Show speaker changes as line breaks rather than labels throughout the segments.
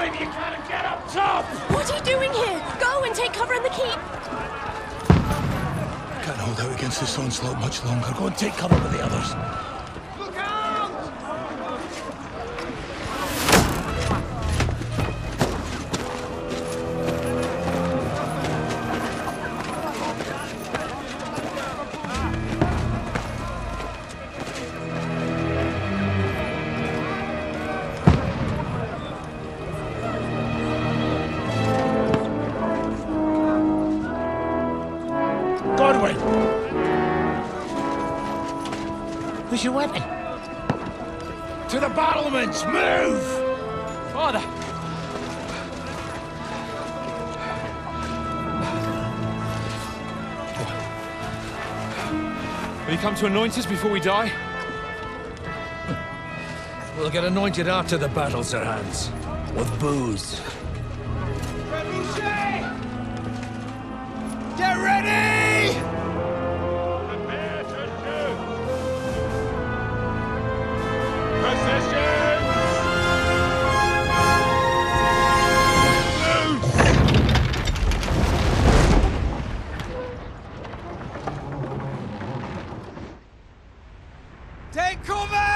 if you can't get up top!
What are you doing here? Go and take cover in the keep!
Can't hold out against this onslaught much longer. Go and take cover with the others.
Look out!
Where's your weapon? To the battlements! Move!
Father! Will you come to anoint us before we die?
We'll get anointed after the battles are hands. With booze.
Get ready!
Prepare to shoot! Positions!
Take cover!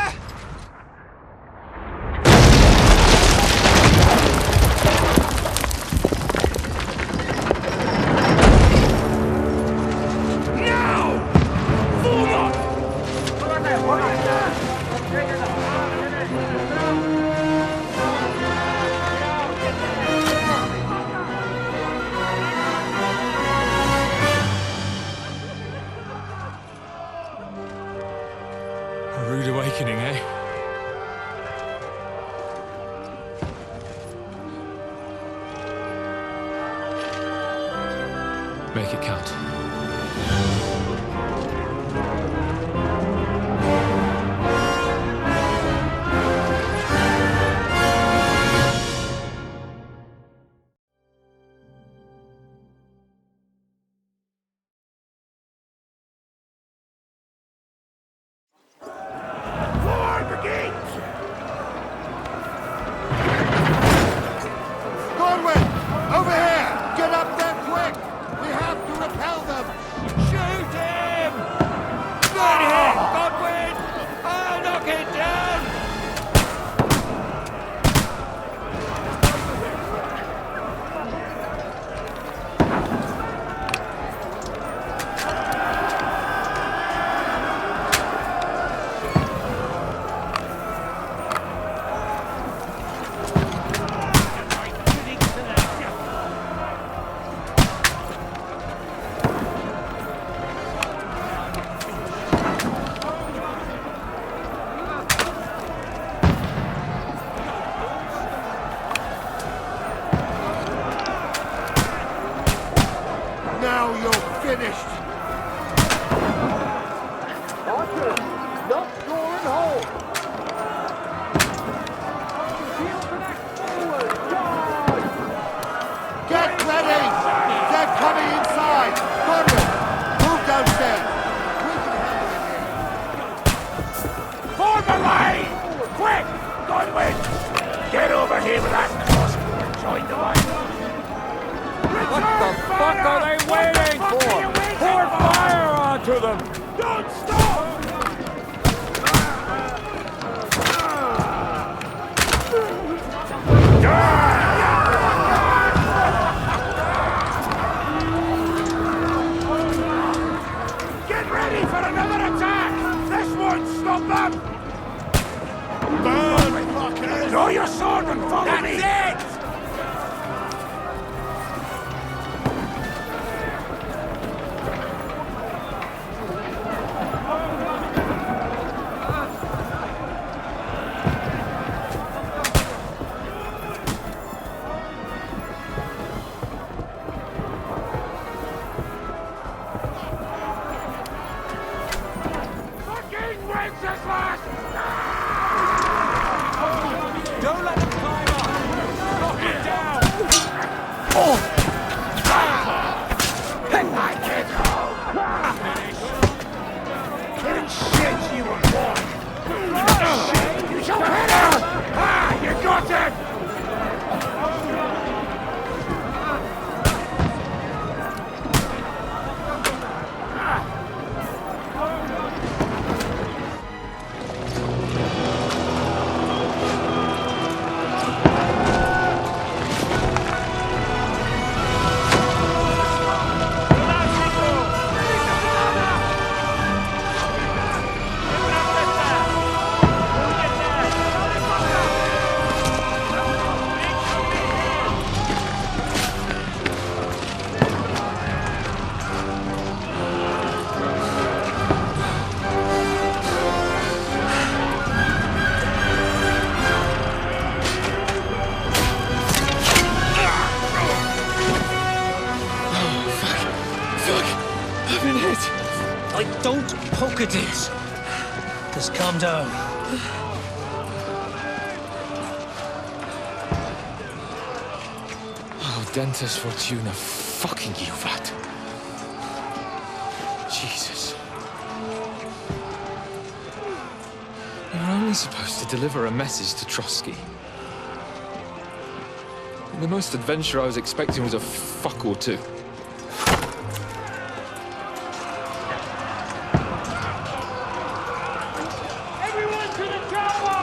A rude awakening, eh? Make it count.
Over here! Get up there quick! We have to repel them!
Shoot him! Good hit, Godwin! I'll knock it down!
Now you're finished!
Archer, not drawing hold. Forward, charge!
Get ready! They're coming inside! Godwin, move downstairs! We can handle it here.
Form the line! Quick! Godwin! Get over here with that crossbow and join the line!
What the fuck are they waiting for? Pour fire onto them!
Don't stop! Get ready for another attack! This won't stop them! Burn, fuckers! Draw your sword and follow me! That's it!
Don't let them climb up! Knock
Don't poke at it. Just calm down.
Oh, Dentes Fortuna, fucking you, Vat. Jesus. You're only supposed to deliver a message to Trotsky. And the most adventure I was expecting was a fuck or two.
Everyone to the chopper!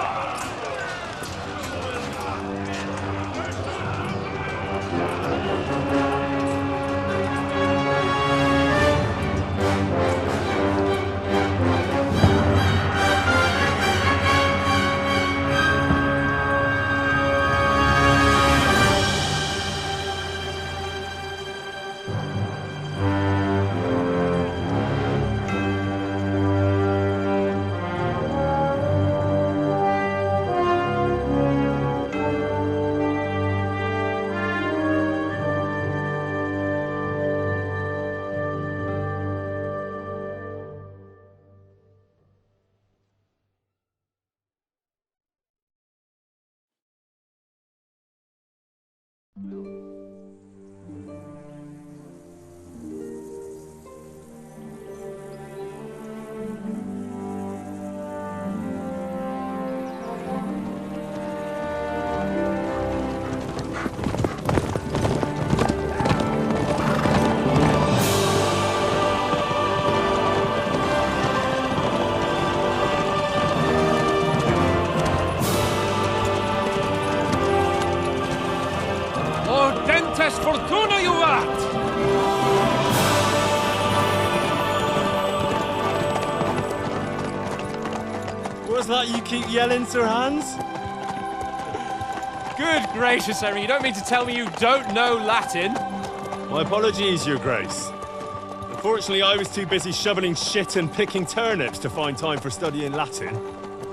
Dentes Fortuna, you vat!
What's that you keep yelling, Sir Hans?
Good gracious, Henry, you don't mean to tell me you don't know Latin?
My apologies, Your Grace. Unfortunately, I was too busy shoveling shit and picking turnips to find time for studying Latin.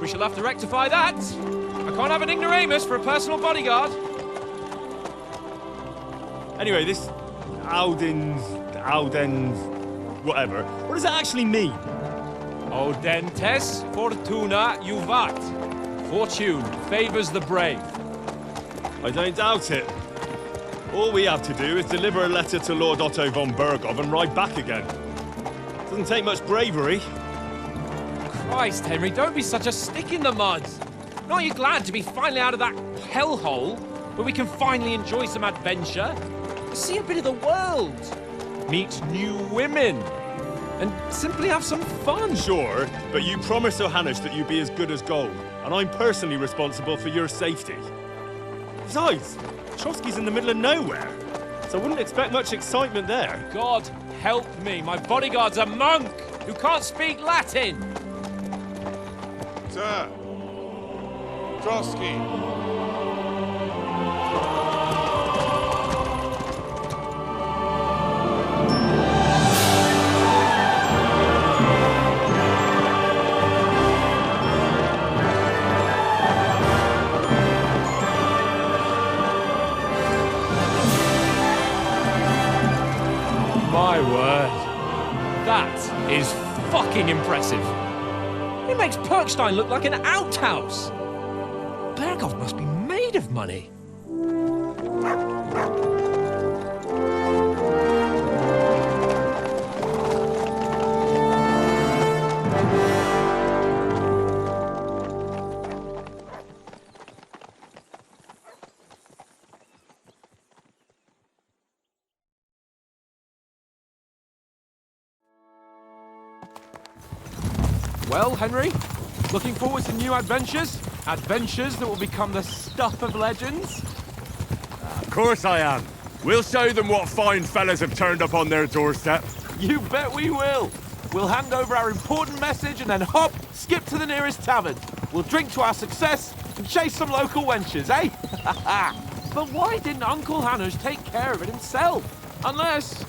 We shall have to rectify that. I can't have an ignoramus for a personal bodyguard.
Anyway, this Audens, whatever. What does that actually mean?
O Dentes Fortuna Juvat. Fortune favors the brave.
I don't doubt it. All we have to do is deliver a letter to Lord Otto von Bergov and ride back again. Doesn't take much bravery.
Christ, Henry, don't be such a stick in the mud. Aren't you glad to be finally out of that hellhole where we can finally enjoy some adventure? See a bit of the world, meet new women, and simply have some fun.
Sure, but you promised Johannes that you'd be as good as gold, and I'm personally responsible for your safety. Besides, Trotsky's in the middle of nowhere, so I wouldn't expect much excitement there.
God help me, my bodyguard's a monk who can't speak Latin.
Sir. Trotsky.
My word. That is fucking impressive. It makes Perkstein look like an outhouse. Bergov must be made of money. Well, Henry, looking forward to new adventures? Adventures that will become the stuff of legends?
Of course I am. We'll show them what fine fellas have turned up on their doorstep.
You bet we will. We'll hand over our important message and then hop, skip to the nearest tavern. We'll drink to our success and chase some local wenches, eh? But why didn't Uncle Hannes take care of it himself? Unless,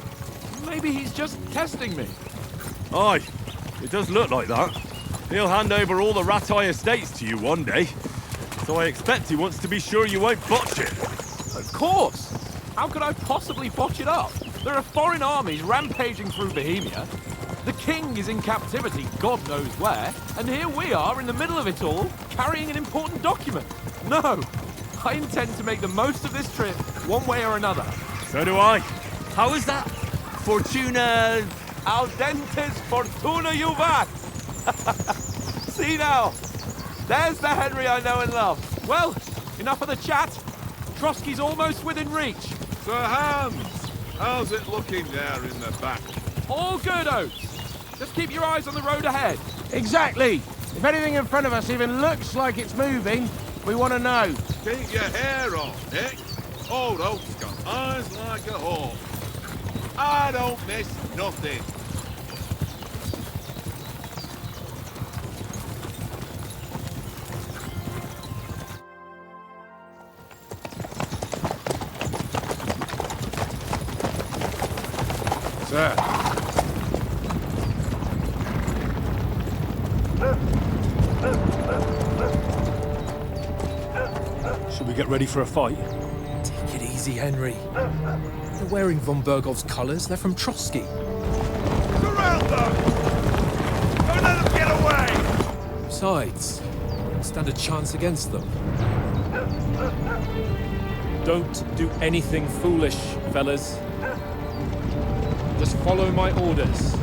maybe he's just testing me.
Aye, it does look like that. He'll hand over all the Ratai estates to you one day. So I expect he wants to be sure you won't botch it.
Of course! How could I possibly botch it up? There are foreign armies rampaging through Bohemia. The king is in captivity, God knows where, and here we are in the middle of it all, carrying an important document. No, I intend to make the most of this trip, one way or another.
So do I. How is that? Fortuna...
Audentes fortuna juvat! See now, there's the Henry I know and love. Well, enough of the chat. Trotsky's almost within reach.
Sir Hans, how's it looking there in the back?
All good, Oates. Just keep your eyes on the road ahead.
Exactly. If anything in front of us even looks like it's moving, we want to know.
Keep your hair on, Nick. Old Oak's got eyes like a hawk. I don't miss nothing.
Sir.
Should we get ready for a fight?
Take it easy, Henry. They're wearing von Bergov's colours. They're from Trotsky.
Surround them! Don't let them get away!
Besides, stand a chance against them.
Don't do anything foolish, fellas. Just follow my orders.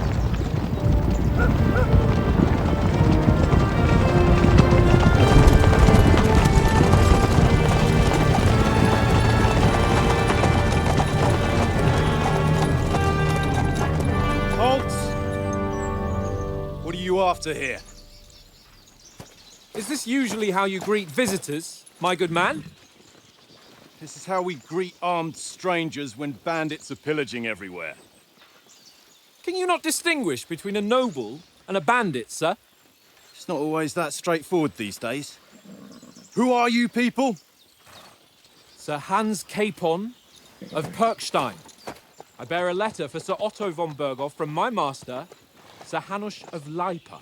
Halt! What are you after here?
Is this usually how you greet visitors, my good man?
This is how we greet armed strangers when bandits are pillaging everywhere.
Can you not distinguish between a noble and a bandit, sir?
It's not always that straightforward these days. Who are you people?
Sir Hans Capon of Perkstein. I bear a letter for Sir Otto von Berghoff from my master, Sir Hanush of Lipa.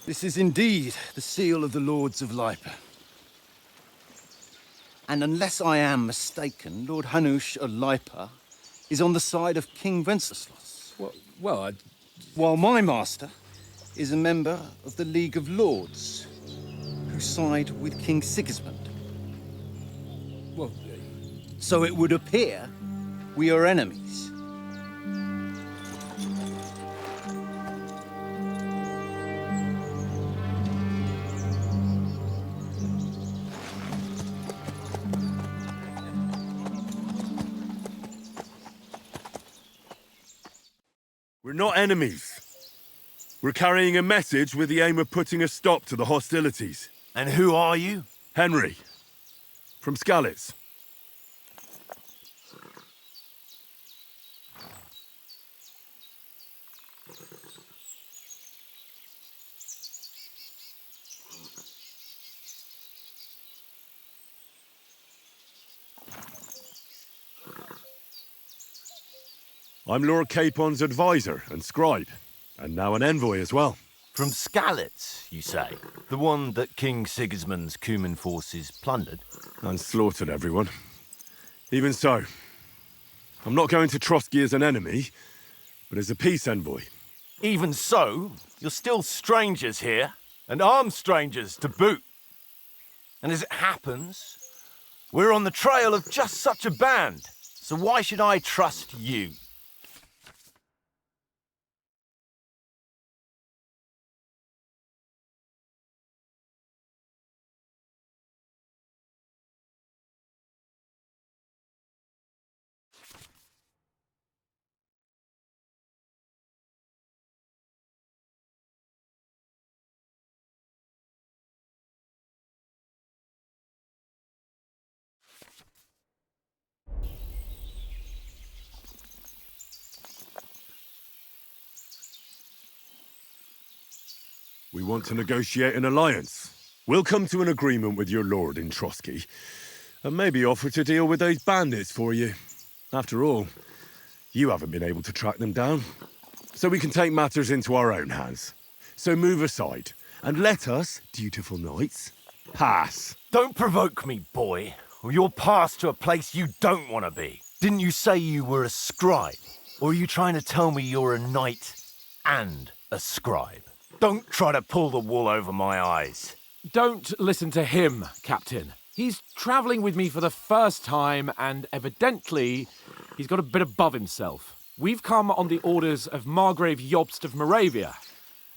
This is indeed the seal of the Lords of Lipa. And unless I am mistaken, Lord Hanush of Lipa is on the side of King Wenceslas. While my master is a member of the League of Lords, who side with King Sigismund. So it would appear we are enemies.
We're not enemies. We're carrying a message with the aim of putting a stop to the hostilities.
And who are you?
Henry. From Skalitz. I'm Lord Capon's advisor and scribe, and now an envoy as well.
From Skalitz, you say? The one that King Sigismund's Cuman forces plundered?
And slaughtered everyone. Even so, I'm not going to Trotsky as an enemy, but as a peace envoy.
Even so, you're still strangers here, and armed strangers to boot. And as it happens, we're on the trail of just such a band, so why should I trust you?
We want to negotiate an alliance. We'll come to an agreement with your lord in Trotsky, and maybe offer to deal with those bandits for you. After all, you haven't been able to track them down. So we can take matters into our own hands. So move aside, And let us, dutiful knights, pass.
Don't provoke me, boy, or you'll pass to a place you don't want to be. Didn't you say you were a scribe? Or are you trying to tell me you're a knight and a scribe? Don't try to pull the wool over my eyes.
Don't listen to him, Captain. He's travelling with me for the first time, and evidently, he's got a bit above himself. We've come on the orders of Margrave Jobst of Moravia,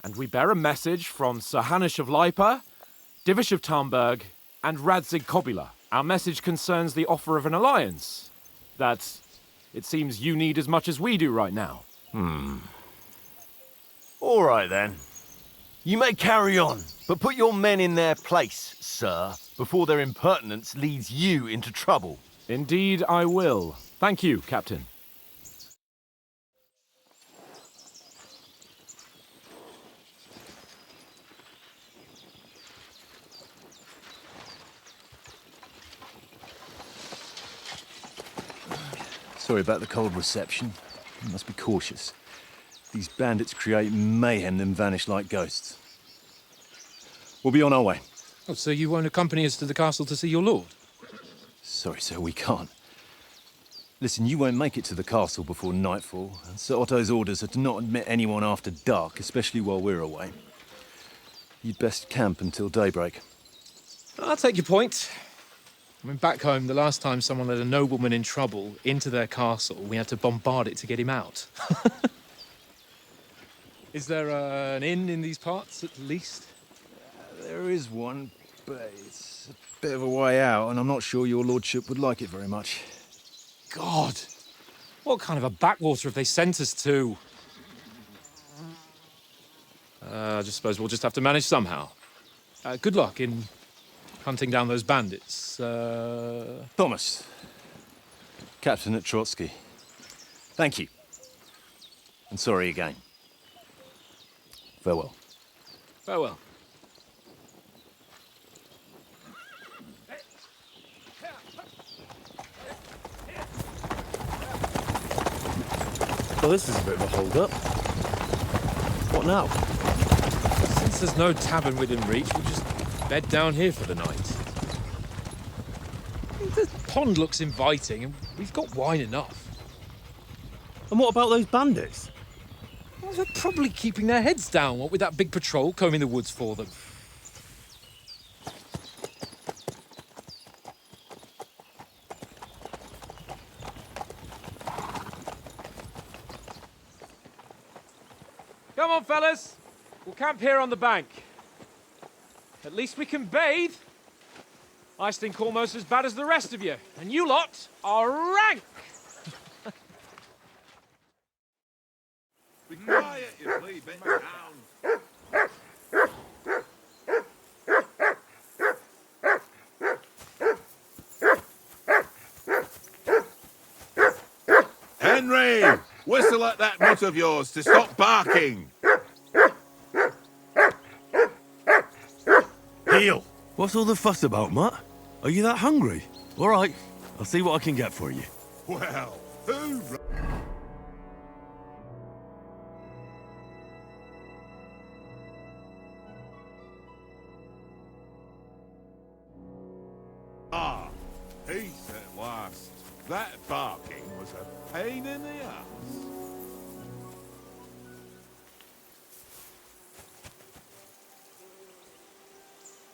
and we bear a message from Sir Hanush of Lipa, Divish of Tarnberg, and Radzig Kobula. Our message concerns the offer of an alliance that it seems you need as much as we do right now.
All right, then. You may carry on, but put your men in their place, sir, before their impertinence leads you into trouble.
Indeed, I will. Thank you, Captain.
Sorry about the cold reception. You must be cautious. These bandits create mayhem, then vanish like ghosts. We'll be on our way.
Oh, so you won't accompany us to the castle to see your lord?
Sorry, sir, we can't. Listen, you won't make it to the castle before nightfall, and Sir Otto's orders are to not admit anyone after dark, especially while we're away. You'd best camp until daybreak.
I'll take your point. I mean, back home, the last time someone let a nobleman in trouble into their castle, we had to bombard it to get him out. Is there an inn in these parts, at least?
There is one, but it's a bit of a way out, and I'm not sure your lordship would like it very much.
God! What kind of a backwater have they sent us to? I just suppose we'll just have to manage somehow. Good luck in hunting down those bandits.
Thomas, Captain at Trotsky. Thank you. And sorry again. Farewell.
Farewell.
Well, this is a bit of a hold-up. What now?
Since there's no tavern within reach, we'll just bed down here for the night. The pond looks inviting, and we've got wine enough.
And what about those bandits?
Well, they're probably keeping their heads down, what with that big patrol combing the woods for them.
Come on, fellas. We'll camp here on the bank. At least we can bathe. I stink almost as bad as the rest of you, and you lot are rank!
Be quiet, you flea bitten hound. Henry! Whistle at that mutt of yours to stop barking!
Heel! What's all the fuss about, Mutt? Are you that hungry? All right, I'll see what I can get for you.
Well, who... Ah, peace at last. That barking was a pain in the ass.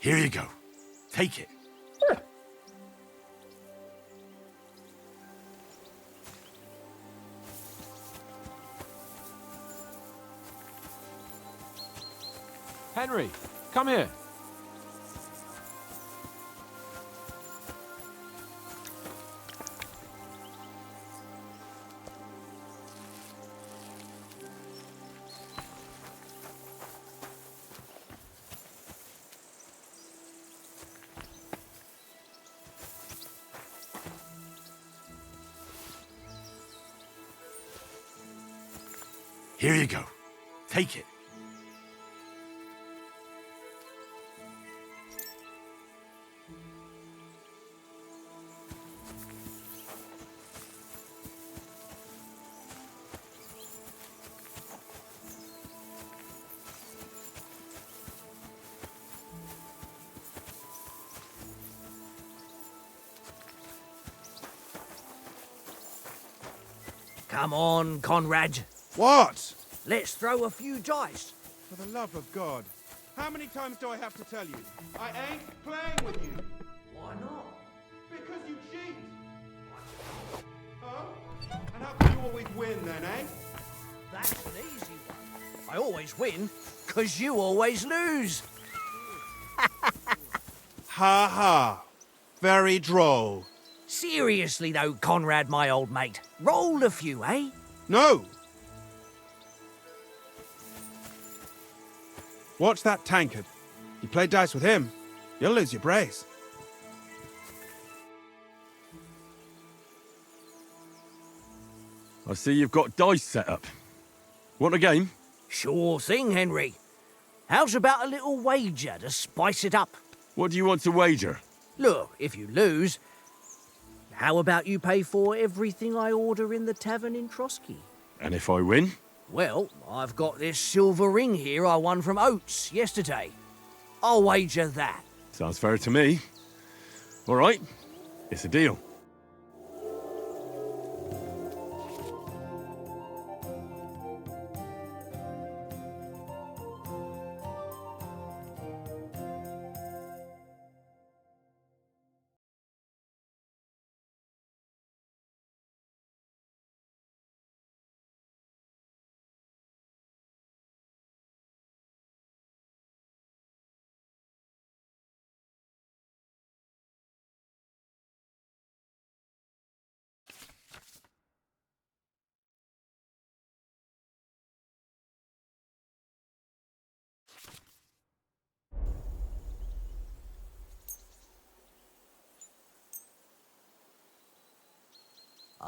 Here you go. Take it.
Henry, come here.
Here you go. Take it.
Come on, Conrad.
What?
Let's throw a few dice.
For the love of God. How many times do I have to tell you? I ain't playing with you.
Why not?
Because you cheat. Huh? And how can you always win then, eh?
That's an easy one. I always win, 'cause you always lose.
Ha ha. Very droll.
Seriously though, Conrad, my old mate. Roll a few, eh?
No. Watch that tankard. You play dice with him, you'll lose your brace.
I see you've got dice set up. Want a game?
Sure thing, Henry. How's about a little wager to spice it up?
What do you want to wager?
Look, if you lose, how about you pay for everything I order in the tavern in Trotsky?
And if I win?
Well, I've got this silver ring here I won from Oates yesterday. I'll wager that.
Sounds fair to me. All right, it's a deal.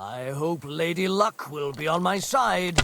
I hope Lady Luck will be on my side.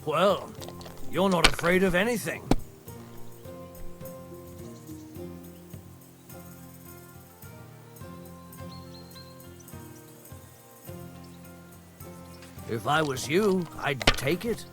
Well, you're not afraid of anything. If I was you, I'd take it.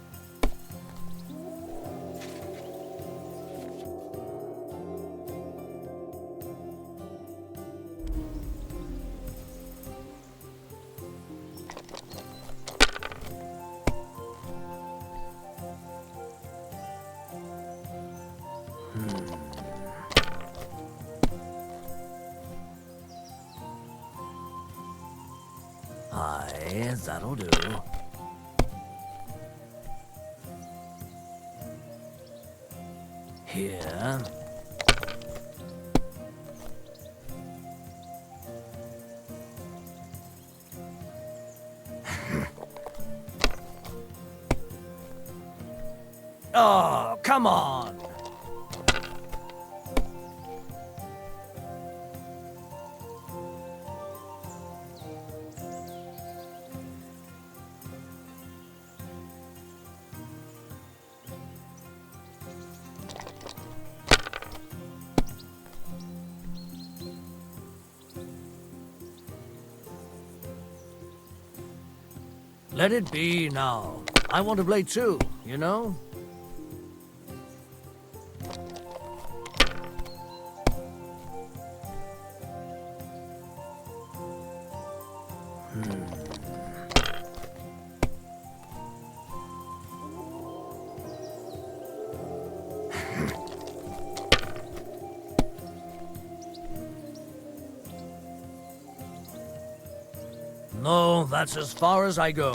Aye, that'll do. Here. Oh, come on. Let it be now. I want to play too, you know? No, that's as far as I go.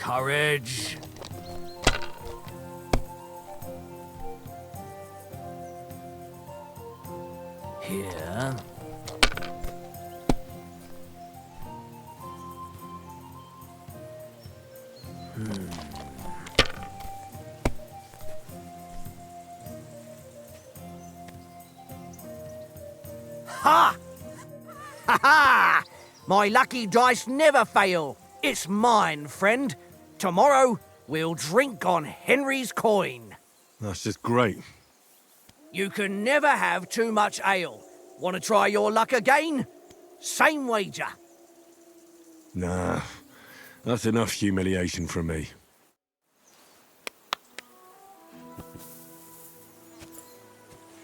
Courage. Here. Ha! Ha ha! My lucky dice never fail. It's mine, friend. Tomorrow, we'll drink on Henry's coin.
That's just great.
You can never have too much ale. Want to try your luck again? Same wager.
Nah, that's enough humiliation from me.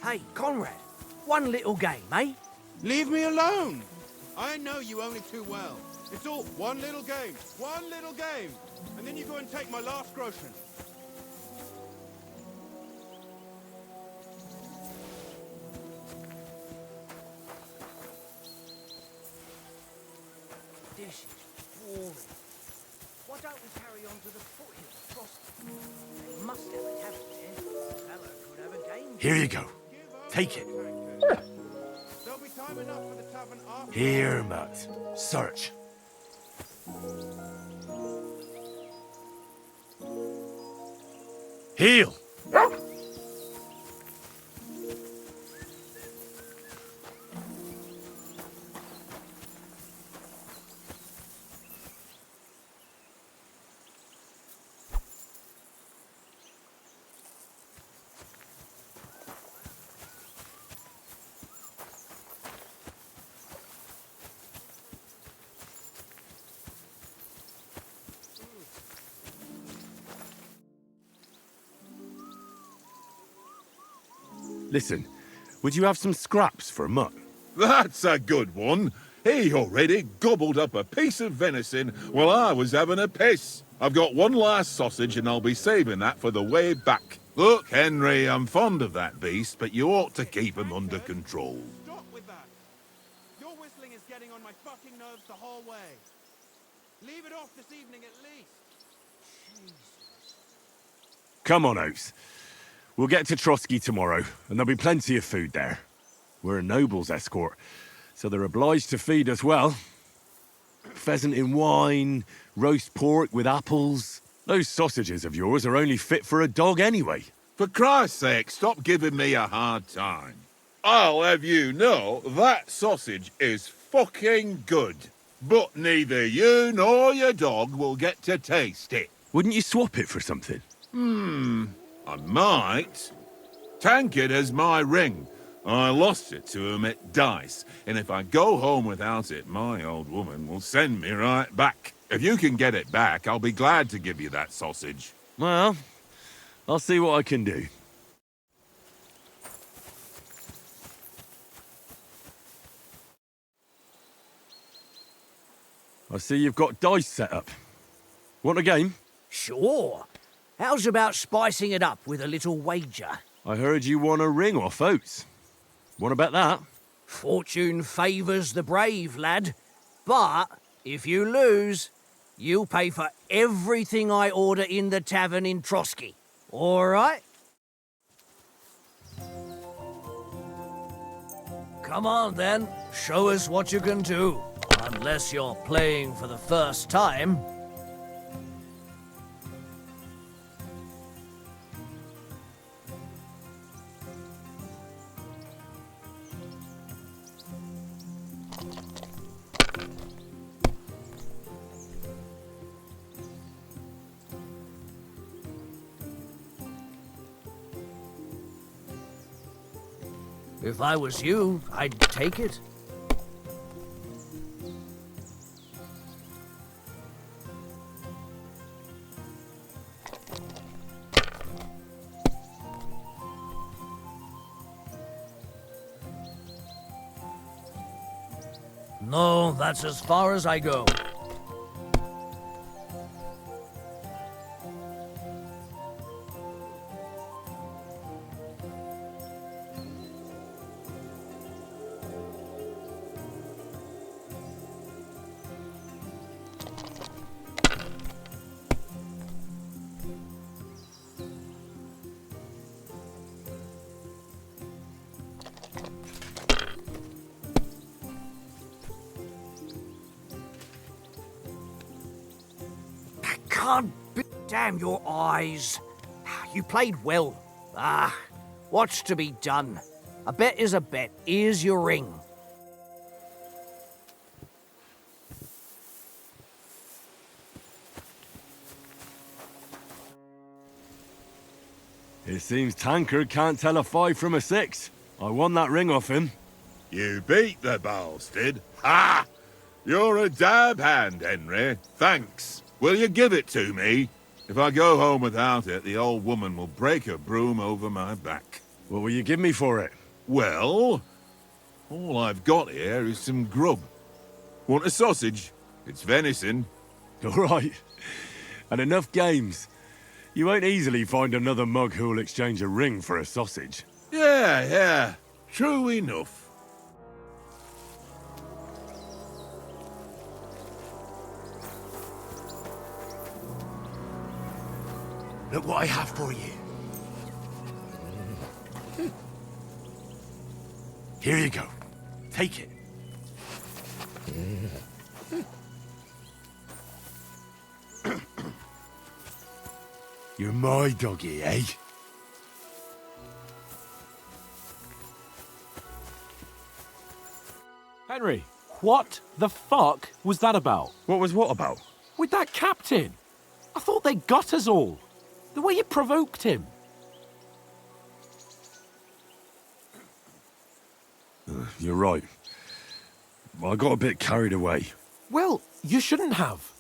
Hey, Conrad, one little game, eh?
Leave me alone! I know you only too well. It's all one little game, and then you go and take my last groschen.
This is boring. Why don't we carry on to the foothill across? They must have a tavern there. The fellow could have a game.
Here you go. Take it.
There'll be time enough for the tavern after.
Here, Matt. Search. Heel!
Listen, would you have some scraps for Mutt?
That's a good one. He already gobbled up a piece of venison while I was having a piss. I've got one last sausage and I'll be saving that for the way back. Look, Henry, I'm fond of that beast, but you ought to keep him under control.
Stop with that. Your whistling is getting on my fucking nerves the whole way. Leave it off this evening at least. Jesus.
Come on, Oates. We'll get to Trotsky tomorrow, and there'll be plenty of food there. We're a noble's escort, so they're obliged to feed us well. Pheasant in wine, roast pork with apples. Those sausages of yours are only fit for a dog anyway.
For Christ's sake, stop giving me a hard time. I'll have you know that sausage is fucking good. But neither you nor your dog will get to taste it.
Wouldn't you swap it for something?
I might. Tankard has my ring. I lost it to him at dice, and if I go home without it, my old woman will send me right back. If you can get it back, I'll be glad to give you that sausage.
Well, I'll see what I can do. I see you've got dice set up. Want a game?
Sure. How's about spicing it up with a little wager?
I heard you won a ring off Oates. Want to bet that?
Fortune favours the brave, lad. But if you lose, you'll pay for everything I order in the tavern in Trotsky. All right? Come on, then. Show us what you can do. Unless you're playing for the first time. If I was you, I'd take it. No, that's as far as I go. can't damn your eyes. You played well. What's to be done? A bet is a bet. Here's your ring.
It seems Tankard can't tell a 5 from a 6. I won that ring off him.
You beat the bastard. Ha! You're a dab hand, Henry. Thanks. Will you give it to me? If I go home without it, the old woman will break her broom over my back.
What will you give me for it?
Well, all I've got here is some grub. Want a sausage? It's venison.
All right. And enough games. You won't easily find another mug who'll exchange a ring for a sausage.
Yeah. True enough.
Look what I have for you. Here you go. Take it. You're my doggy, eh?
Henry, what the fuck was that about?
What was what about?
With that captain. I thought they got us all. The way you provoked him.
You're right. I got a bit carried away.
Well, you shouldn't have.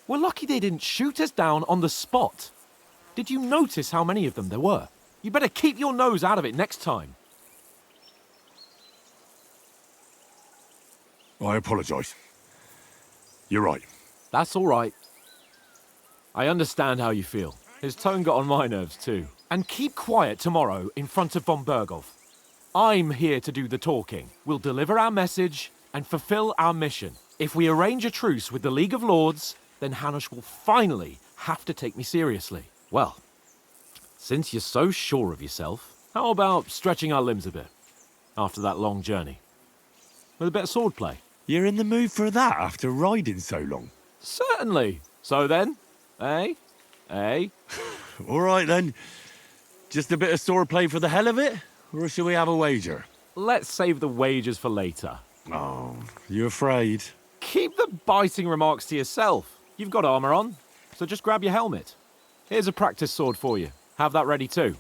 We're lucky they didn't shoot us down on the spot. Did you notice how many of them there were? You better keep your nose out of it next time.
I apologise. You're right.
That's all right. I understand how you feel. His tone got on my nerves too. And keep quiet tomorrow in front of von Berghoff. I'm here to do the talking. We'll deliver our message and fulfill our mission. If we arrange a truce with the League of Lords, then Hanush will finally have to take me seriously. Well, since you're so sure of yourself, how about stretching our limbs a bit after that long journey? With a bit of swordplay.
You're in the mood for that after riding so long?
Certainly. So then, eh?
All right then. Just a bit of swordplay for the hell of it? Or shall we have a wager?
Let's save the wagers for later.
Oh, you afraid?
Keep the biting remarks to yourself. You've got armor on, so just grab your helmet. Here's a practice sword for you. Have that ready too.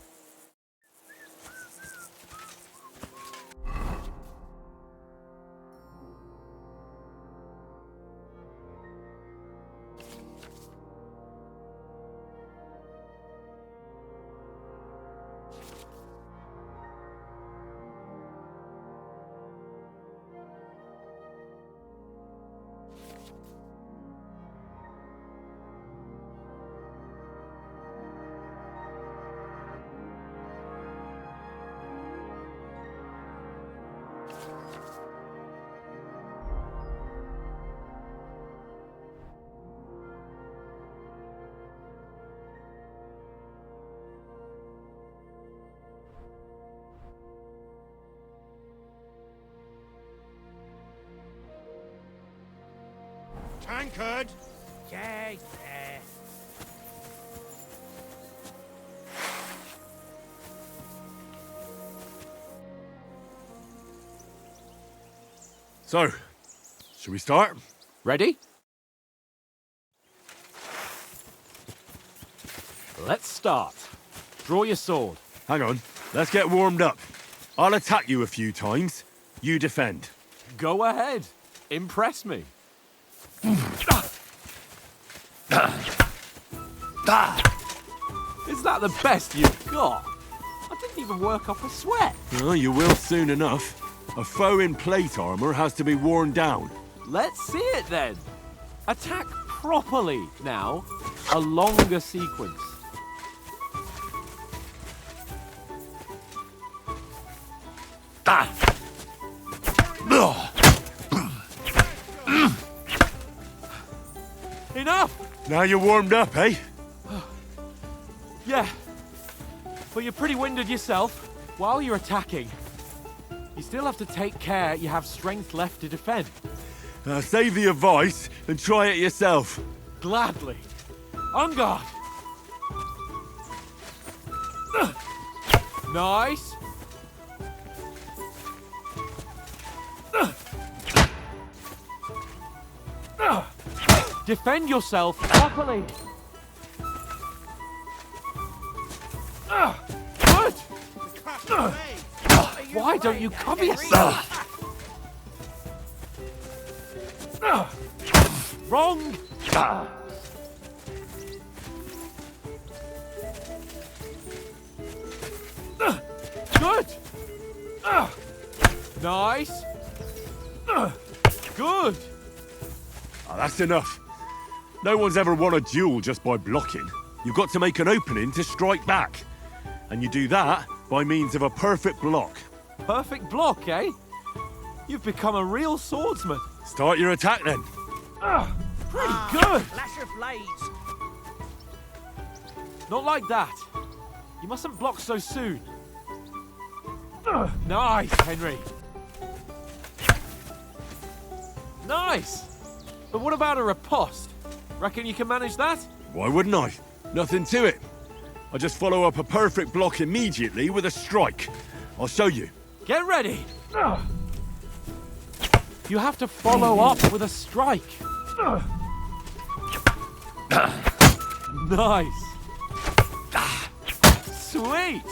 Tankard!
Yeah.
So, shall we start?
Ready? Let's start. Draw your sword.
Hang on. Let's get warmed up. I'll attack you a few times. You defend.
Go ahead. Impress me. Is that the best you've got? I didn't even work up a sweat.
Oh, you will soon enough. A foe in plate armor has to be worn down.
Let's see it then. Attack properly now. A longer sequence. Enough!
Now you're warmed up, eh?
Yeah. But you're pretty winded yourself. While you're attacking, you still have to take care you have strength left to defend.
Save the advice and try it yourself.
Gladly.
On guard. Nice. Defend yourself properly. Good. Why don't you cover yourself? Wrong. Good. Nice. Good.
Oh, that's enough. No one's ever won a duel just by blocking. You've got to make an opening to strike back. And you do that by means of a perfect block.
Perfect block, eh? You've become a real swordsman.
Start your attack then.
Pretty good.
Flash of blades.
Not like that. You mustn't block so soon. Nice, Henry. Nice. But what about a riposte? Reckon you can manage that?
Why wouldn't I? Nothing to it. I just follow up a perfect block immediately with a strike. I'll show you.
Get ready. You have to follow up with a strike. Nice. Sweet.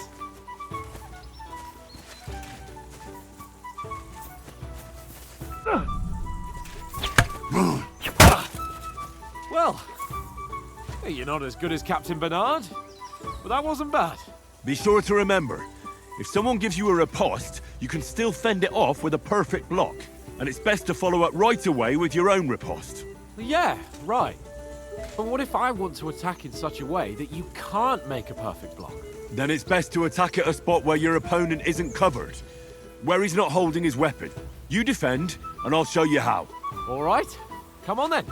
Well, you're not as good as Captain Bernard, but that wasn't bad.
Be sure to remember, if someone gives you a riposte, you can still fend it off with a perfect block. And it's best to follow up right away with your own riposte.
Yeah, right. But what if I want to attack in such a way that you can't make a perfect block?
Then it's best to attack at a spot where your opponent isn't covered, where he's not holding his weapon. You defend, and I'll show you how.
All right, come on then.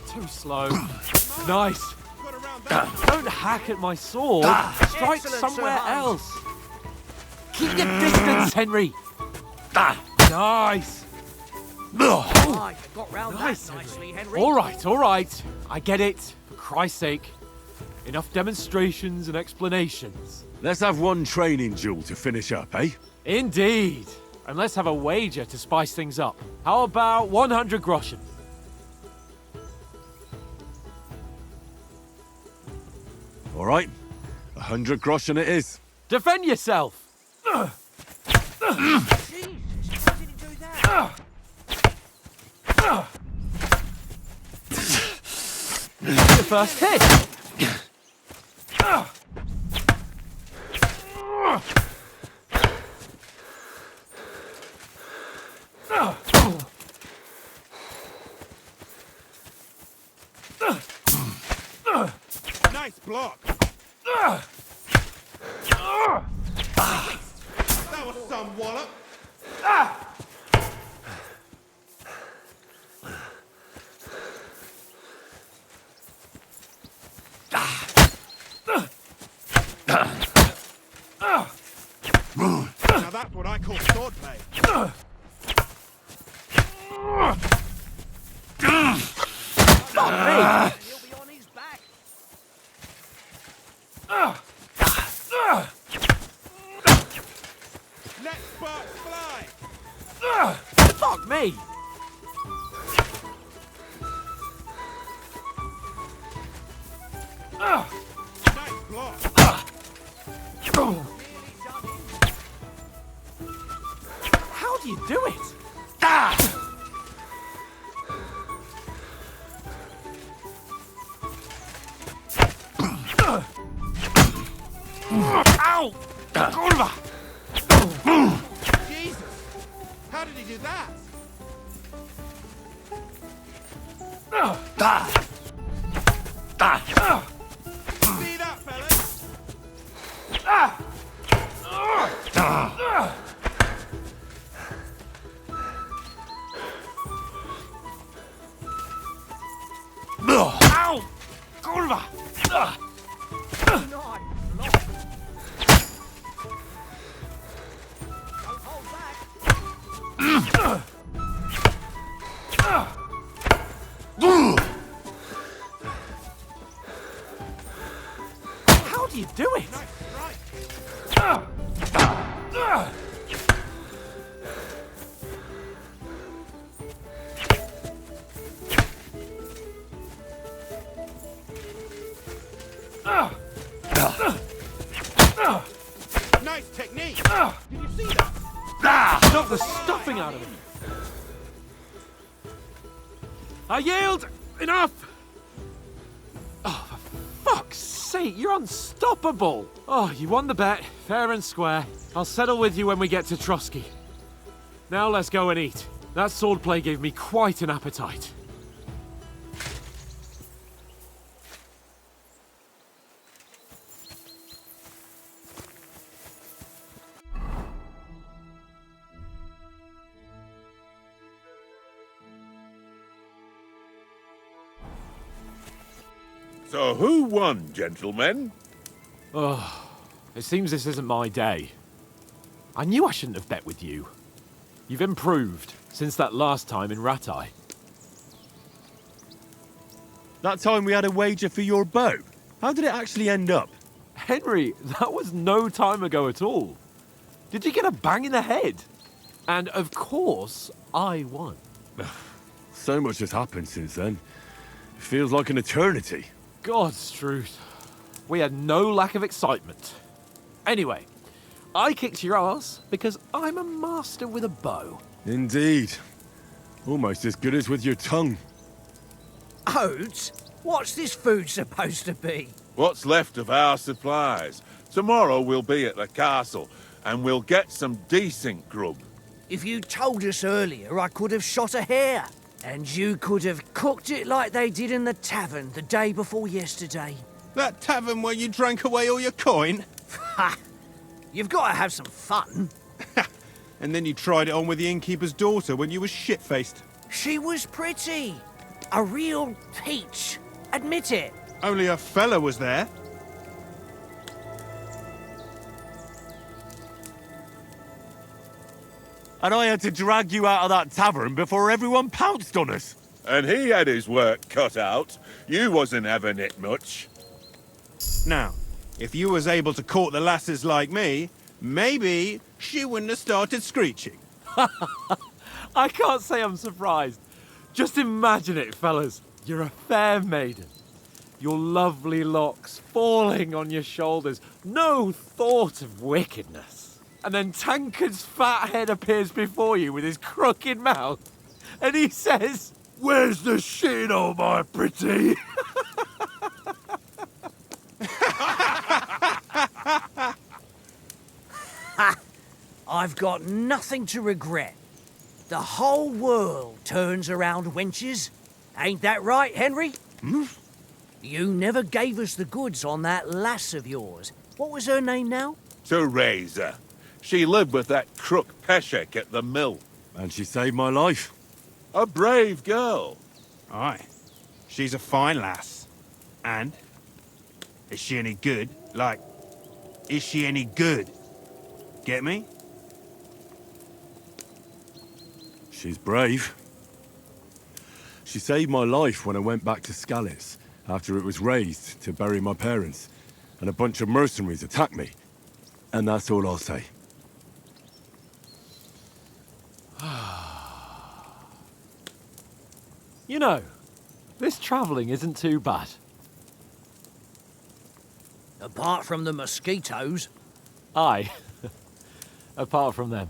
Too slow. Nice. Don't hack at my sword. Strike somewhere else. Keep your distance, Henry. Nice.
Oh, you got round
Nice,
that nicely, Henry.
All right. I get it. For Christ's sake. Enough demonstrations and explanations.
Let's have one training duel to finish up, eh?
Indeed. And let's have a wager to spice things up. How about 100 groschen?
All right. 100 groschen it is.
Defend yourself!
Jesus, how did he do that?
The first hit!
Nice block. That was some wallop. Now that's what I call swordplay.
He'll be on his back.
Let sparks fly.
Fuck me!
Nice block.
How do you do it? Ow! Kurwa!
Jesus. How did he do that? See that, fellas?
Ow! Kurwa!
Nice block. Don't hold back.
How do you do it?
Nice technique. Did you see that?
Knock the stuffing out of him. I yield. Enough. Oh, for fuck's sake, you're unstoppable. Oh, you won the bet, fair and square. I'll settle with you when we get to Trotsky. Now let's go and eat. That swordplay gave me quite an appetite.
So who won, gentlemen?
Oh, it seems this isn't my day. I knew I shouldn't have bet with you. You've improved since that last time in Ratai.
That time we had a wager for your bow. How did it actually end up?
Henry, that was no time ago at all. Did you get a bang in the head? And of course, I won.
So much has happened since then. It feels like an eternity.
God's truth. We had no lack of excitement. Anyway, I kicked your ass because I'm a master with a bow.
Indeed. Almost as good as with your tongue.
Oates, what's this food supposed to be?
What's left of our supplies. Tomorrow we'll be at the castle, and we'll get some decent grub.
If you told us earlier, I could have shot a hare. And you could have cooked it like they did in the tavern the day before yesterday.
That tavern where you drank away all your coin?
Ha! You've got to have some fun.
And then you tried it on with the innkeeper's daughter when you were shit-faced.
She was pretty. A real peach. Admit it.
Only a fella was there.
And I had to drag you out of that tavern before everyone pounced on us.
And he had his work cut out. You wasn't having it much.
Now, if you was able to court the lasses like me, maybe she wouldn't have started screeching.
I can't say I'm surprised. Just imagine it, fellas. You're a fair maiden. Your lovely locks falling on your shoulders. No thought of wickedness. And then Tankard's fat head appears before you with his crooked mouth. And he says, "Where's the shit, oh my pretty?"
I've got nothing to regret. The whole world turns around wenches. Ain't that right, Henry? You never gave us the goods on that lass of yours. What was her name now?
Teresa. She lived with that crook Peshek at the mill.
And she saved my life.
A brave girl.
Aye. She's a fine lass. And? Is she any good? Like, is she any good? Get me?
She's brave. She saved my life when I went back to Skalitz after it was razed to bury my parents, and a bunch of mercenaries attacked me. And that's all I'll say.
You know, this travelling isn't too bad.
Apart from the mosquitoes.
Aye. Apart from them.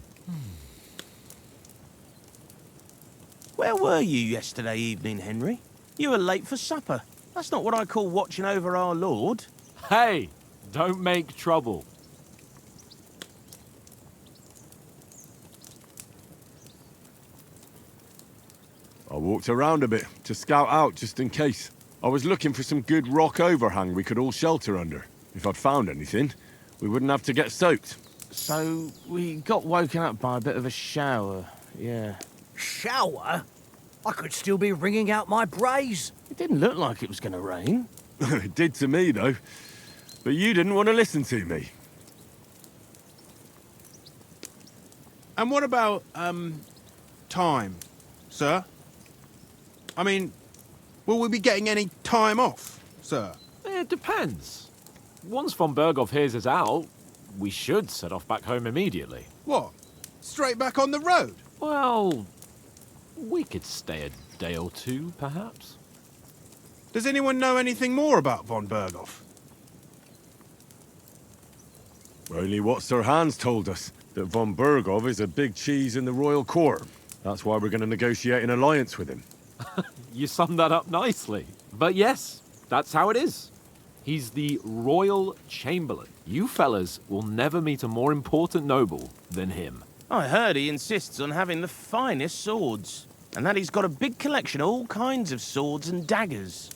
Where were you yesterday evening, Henry? You were late for supper. That's not what I call watching over our Lord.
Hey, don't make trouble.
I walked around a bit to scout out just in case. I was looking for some good rock overhang we could all shelter under. If I'd found anything, we wouldn't have to get soaked.
So we got woken up by a bit of a shower, yeah.
Shower? I could still be wringing out my brays.
It didn't look like it was going to rain.
It did to me, though. But you didn't want to listen to me.
And what about, time, sir? I mean, will we be getting any time off, sir?
It depends. Once von Berghoff hears us out, we should set off back home immediately.
What? Straight back on the road?
Well, we could stay a day or two, perhaps.
Does anyone know anything more about von Berghoff?
Only what Sir Hans told us, that von Berghoff is a big cheese in the royal court. That's why we're going to negotiate an alliance with him.
You summed that up nicely. But yes, that's how it is. He's the royal chamberlain. You fellas will never meet a more important noble than him.
I heard he insists on having the finest swords, and that he's got a big collection of all kinds of swords and daggers.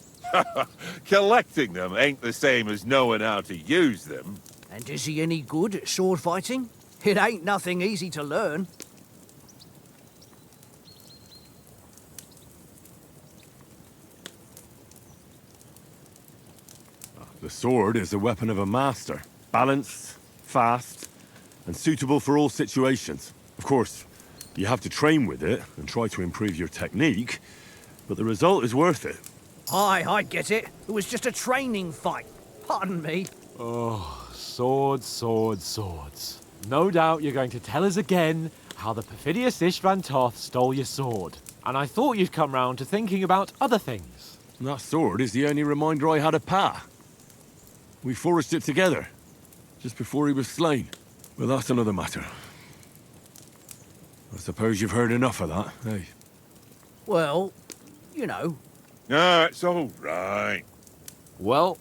Collecting them ain't the same as knowing how to use them.
And is he any good at sword fighting? It ain't nothing easy to learn.
The sword is the weapon of a master. Balanced, fast, and suitable for all situations. Of course, you have to train with it and try to improve your technique, but the result is worth it.
Aye, I get it. It was just a training fight. Pardon me.
Oh, swords, swords, swords. No doubt you're going to tell us again how the perfidious Istvan Toth stole your sword. And I thought you'd come round to thinking about other things.
And that sword is the only reminder I had of Pa. We forged it together, just before he was slain. Well, that's another matter. I suppose you've heard enough of that, eh?
Well, you know.
No, it's all right.
Well,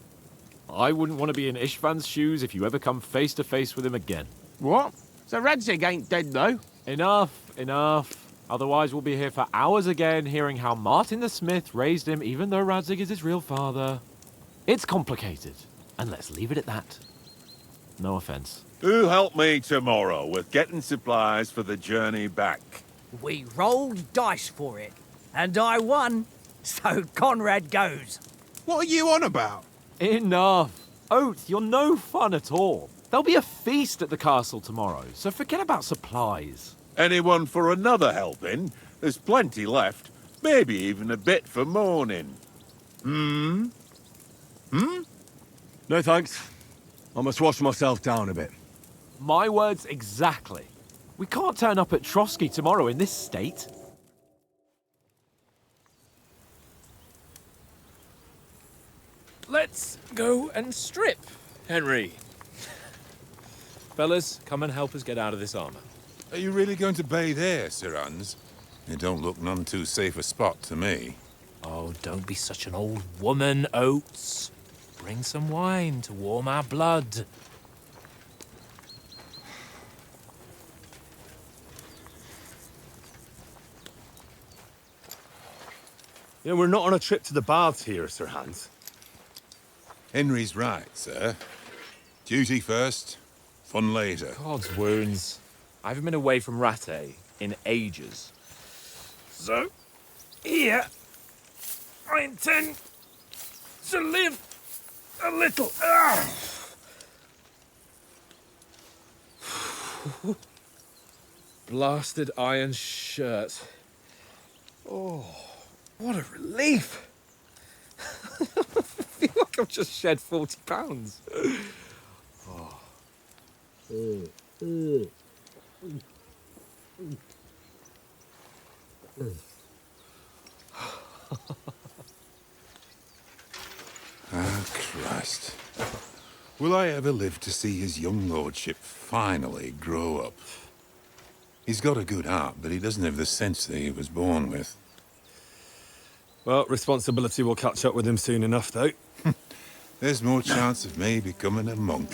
I wouldn't want to be in Istvan's shoes if you ever come face to face with him again.
What? So Radzig ain't dead, though?
Enough, enough. Otherwise we'll be here for hours again hearing how Martin the Smith raised him even though Radzig is his real father. It's complicated, and let's leave it at that. No offense.
Who'll help me tomorrow with getting supplies for the journey back?
We rolled dice for it, and I won. So Conrad goes.
What are you on about?
Enough. Oath, you're no fun at all. There'll be a feast at the castle tomorrow, so forget about supplies.
Anyone for another helping? There's plenty left. Maybe even a bit for morning. Hmm?
No thanks. I must wash myself down a bit.
My words exactly. We can't turn up at Trotsky tomorrow in this state. Let's go and strip, Henry. Fellas, come and help us get out of this armor.
Are you really going to bathe here, Sir Hans? It don't look none too safe a spot to me.
Oh, don't be such an old woman, Oates. Bring some wine to warm our blood.
You know, we're not on a trip to the baths here, Sir Hans.
Henry's right, sir. Duty first, fun later.
God's wounds. I haven't been away from Rattay in ages. So, here, I intend to live a little. Blasted iron shirt. Oh, what a relief. I feel like I've just shed 40 pounds. Oh.
Ah, Christ. Will I ever live to see his young lordship finally grow up? He's got a good heart, but he doesn't have the sense that he was born with.
Well, responsibility will catch up with him soon enough, though.
There's more chance of me becoming a monk.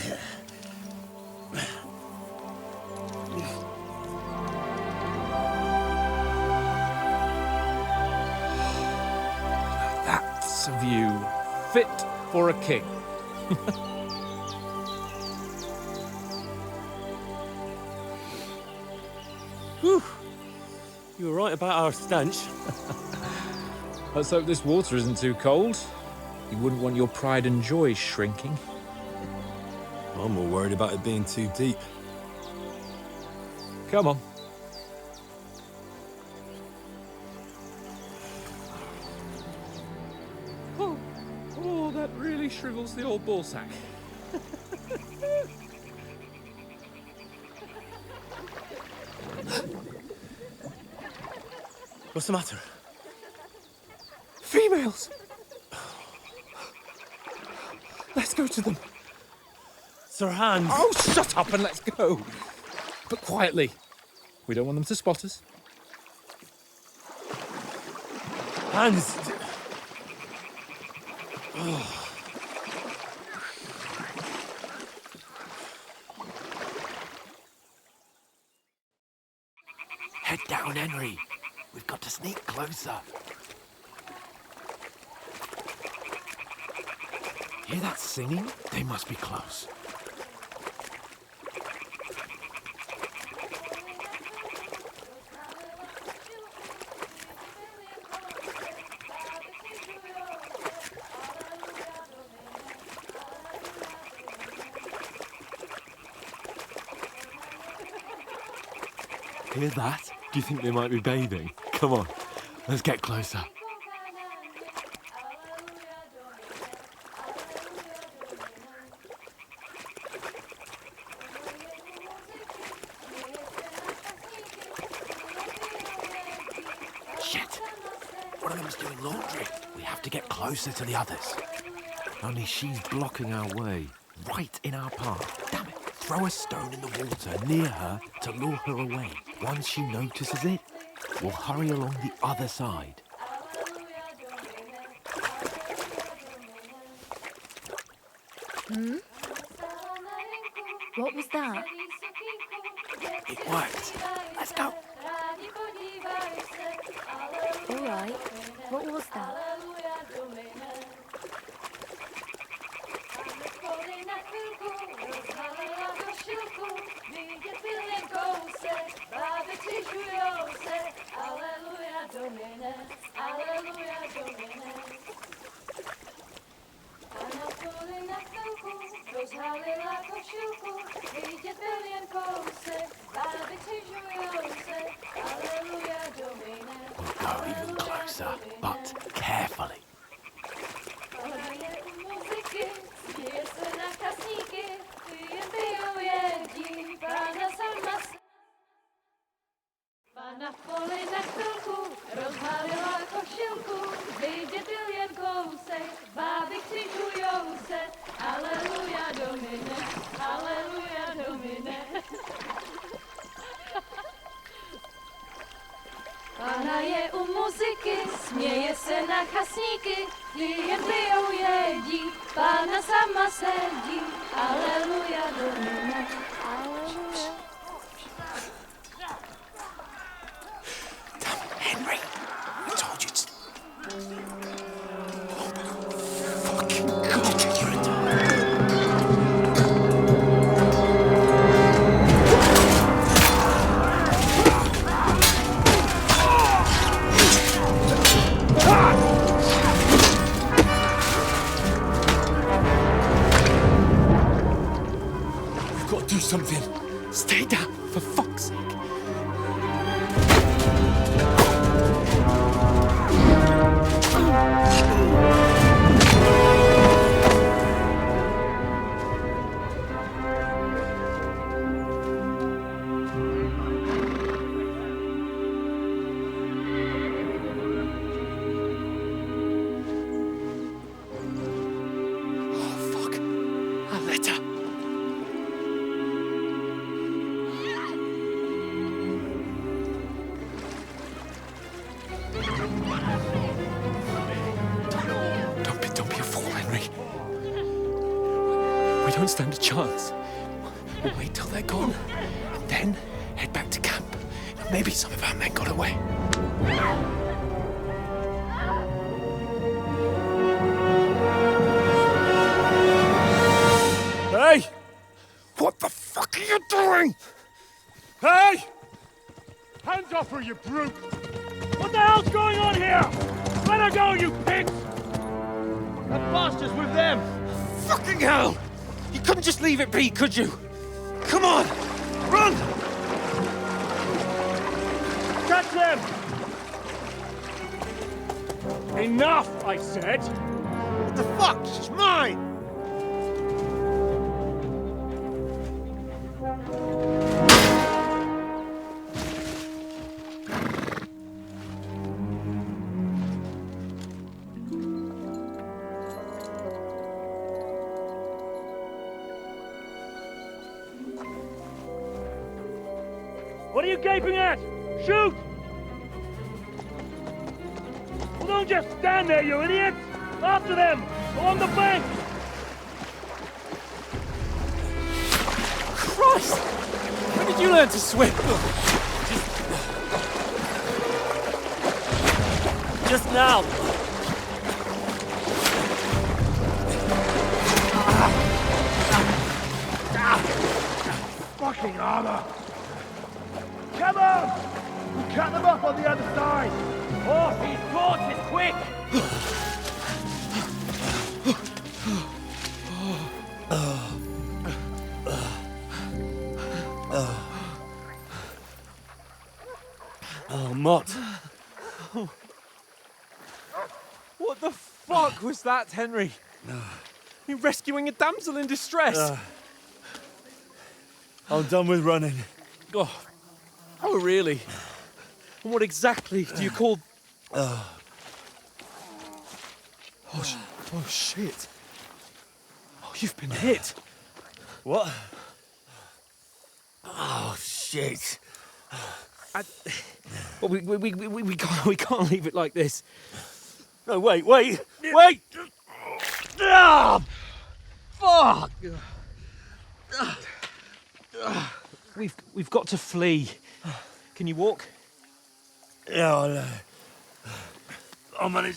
That's a view fit for a king.
Whew. You were right about our stench.
Let's hope this water isn't too cold. You wouldn't want your pride and joy shrinking.
I'm more worried about it being too deep.
Come on. Really shrivels the old ballsack.
What's the matter? Females! Let's go to them. Sir Hans.
Oh, shut up and let's go. But quietly. We don't want them to spot us.
Hans. Oh.
Head down, Henry. We've got to sneak closer. Hear that singing? They must be close. Hear that? Do you think they might be bathing? Come on, let's get closer. Shit! One of them's doing laundry. We have to get closer to the others. Only she's blocking our way, right in our path. Damn it! Throw a stone in the water near her to lure her away. Once she notices it, we'll hurry along the other side.
Hmm? What was that?
It worked. Let's go.
All right. What was that?
We'll go even closer, but carefully.
Na poli na chvilku rozhalila košilku, vidět byl jen kousek, báby křižujou se, aleluja domine, aleluja domine. Pána je u muziky, směje se na chasníky, klienty ją jedí, pána sama sedí, aleluja domine, aleluja.
Henry, I told you to... Fucking God, you're a dog.
We've got to do something.
Stay down, for fuck's sake.
Don't stand a chance. We'll wait till they're gone, and then head back to camp. Maybe some of our men got away. Hey! What the fuck are you doing?
Hey! Hands off her, you brute! What the hell's going on here? Let her go, you pigs! That bastard's with them!
Fucking hell! You couldn't just leave it be, could you? Come on! Run!
Catch them! Enough, I said! The fuck? She's mine! What are you gaping at? Shoot! Well, don't just stand there, you idiot! After them! Along the bank!
Christ! When did you learn to swim? Just now.
Fucking armor! Come on! We'll cut them off on the other side! Oh, these torches, quick!
Oh, Mott. What the fuck was that, Henry? You're rescuing a damsel in distress.
I'm done with running.
Oh, really? And what exactly do you call... Oh, shit. Oh, you've been hit.
What?
Oh, shit.
Well, we can't leave it like this.
No, wait! Ah!
Fuck! We've got to flee. Can you walk?
Yeah, I'll manage.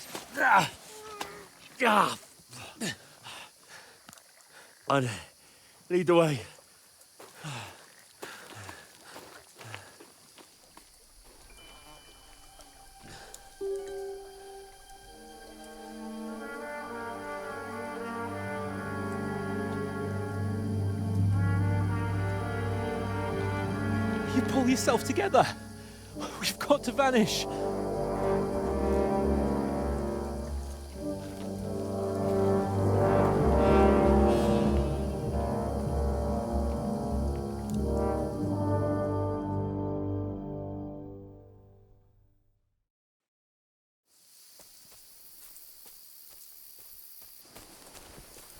I'd lead the way.
You pull yourself together. We've got to vanish.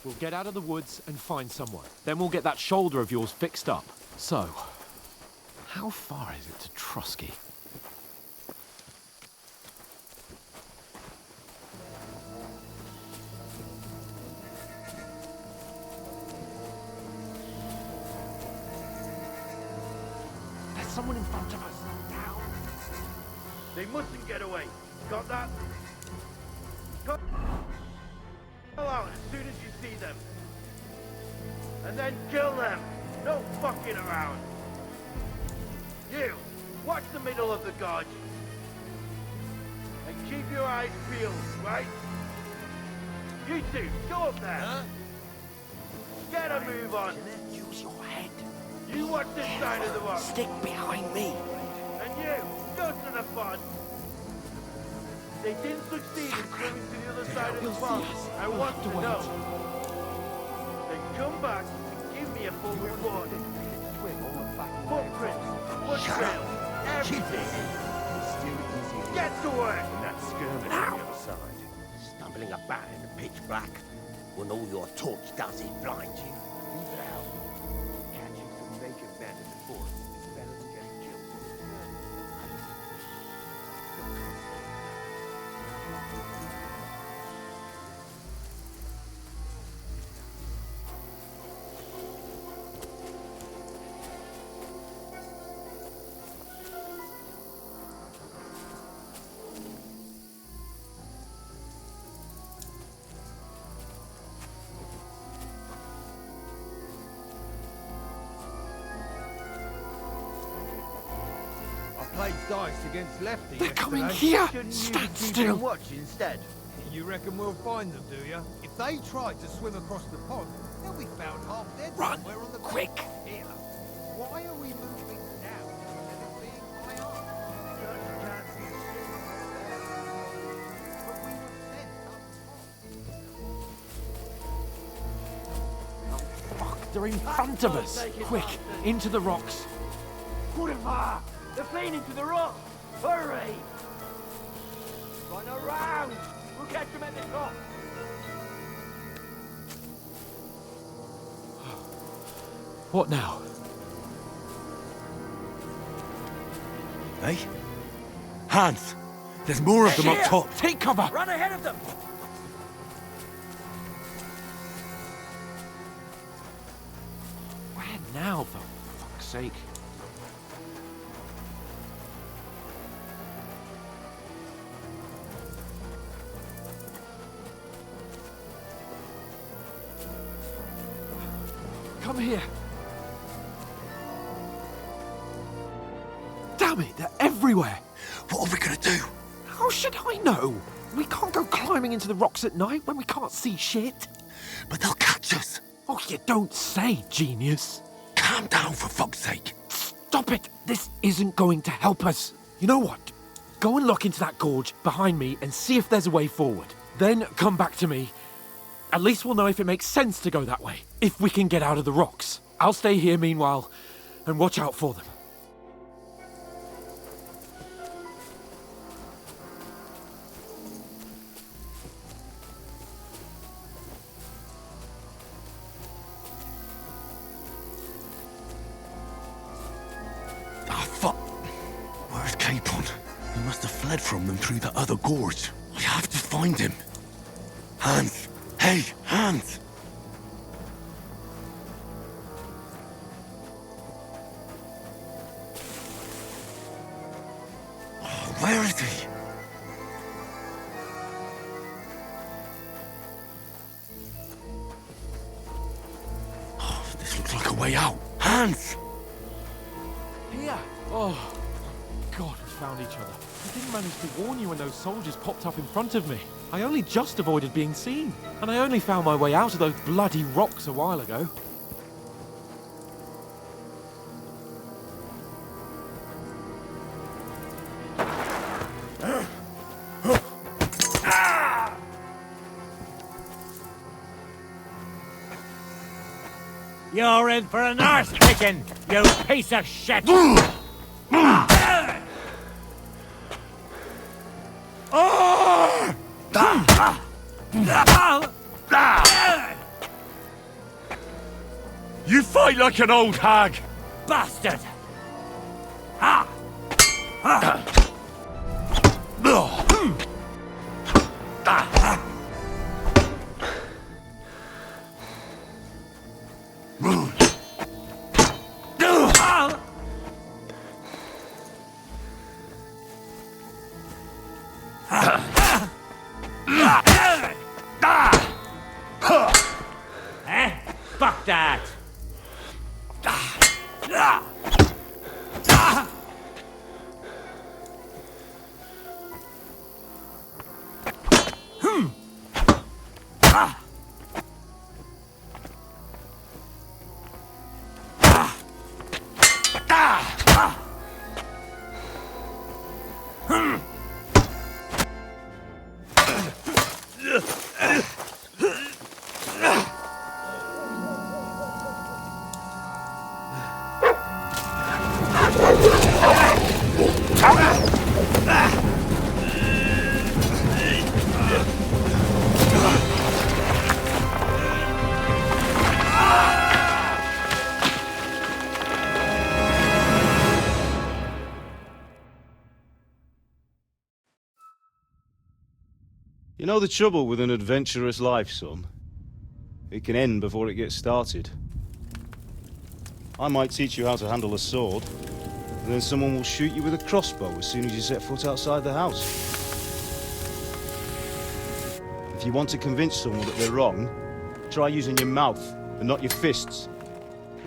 We'll get out of the woods and find someone. Then we'll get that shoulder of yours fixed up. So, how far is it to Trotsky? There's someone in front of us. Now.
They mustn't get away. Got that? Go out as soon as you see them. And then kill them. No fucking around. You, watch the middle of the gorge. And keep your eyes peeled, right? You two, go up there. Huh? Get a move on.
Use your head.
You watch this side of the rock.
Stick behind me.
And you, go to the pond. They didn't succeed in swimming to the other side of the pond. I want to know. Then come back and give me a full report. Footprints, foot trails, everything. Get to work.
And that skirmish on the other side. Stumbling about in the pitch black. When all your torch does is blind you. Leave it out. Catching some naked men in the forest is better than getting killed.
Played dice against Lefty.
They're coming here!
Shouldn't you
Stand
keep
still!
and watch instead? You reckon we'll find them, do you? If they try to swim across the pond, they'll be found half dead somewhere on the
quick!
Here, why are we moving now instead of being high up? Because you can't see shit. But we were sent up top.
They're in front of us. Quick, into the rocks.
Kurva! They're playing into the rock! Hurry! Run around! We'll catch them at the top!
What now?
Hey? Hans! There's more of them up top!
Take cover!
Run ahead of them!
Where now, for fuck's sake? Come here. Damn it, they're everywhere.
What are we gonna do?
How should I know? We can't go climbing into the rocks at night when we can't see shit.
But they'll catch us.
Oh, you don't say, genius.
Calm down, for fuck's sake.
Stop it. This isn't going to help us. You know what? Go and look into that gorge behind me and see if there's a way forward. Then come back to me. At least we'll know if it makes sense to go that way. If we can get out of the rocks. I'll stay here meanwhile and watch out for them.
He must have fled from them through the other gorge. I have to find him. Hans! Hey, Hans! Oh, where is he? Oh, this looks like a way out. Hans!
Here! Oh, God, we found each other. I didn't manage to warn you when those soldiers popped up in front of me. I only just avoided being seen. And I only found my way out of those bloody rocks a while ago.
You're in for an arse picking, you piece of shit!
You fight like an old hag!
Bastard! Fuck that!
You know the trouble with an adventurous life, son? It can end before it gets started. I might teach you how to handle a sword, and then someone will shoot you with a crossbow as soon as you set foot outside the house. If you want to convince someone that they're wrong, try using your mouth and not your fists.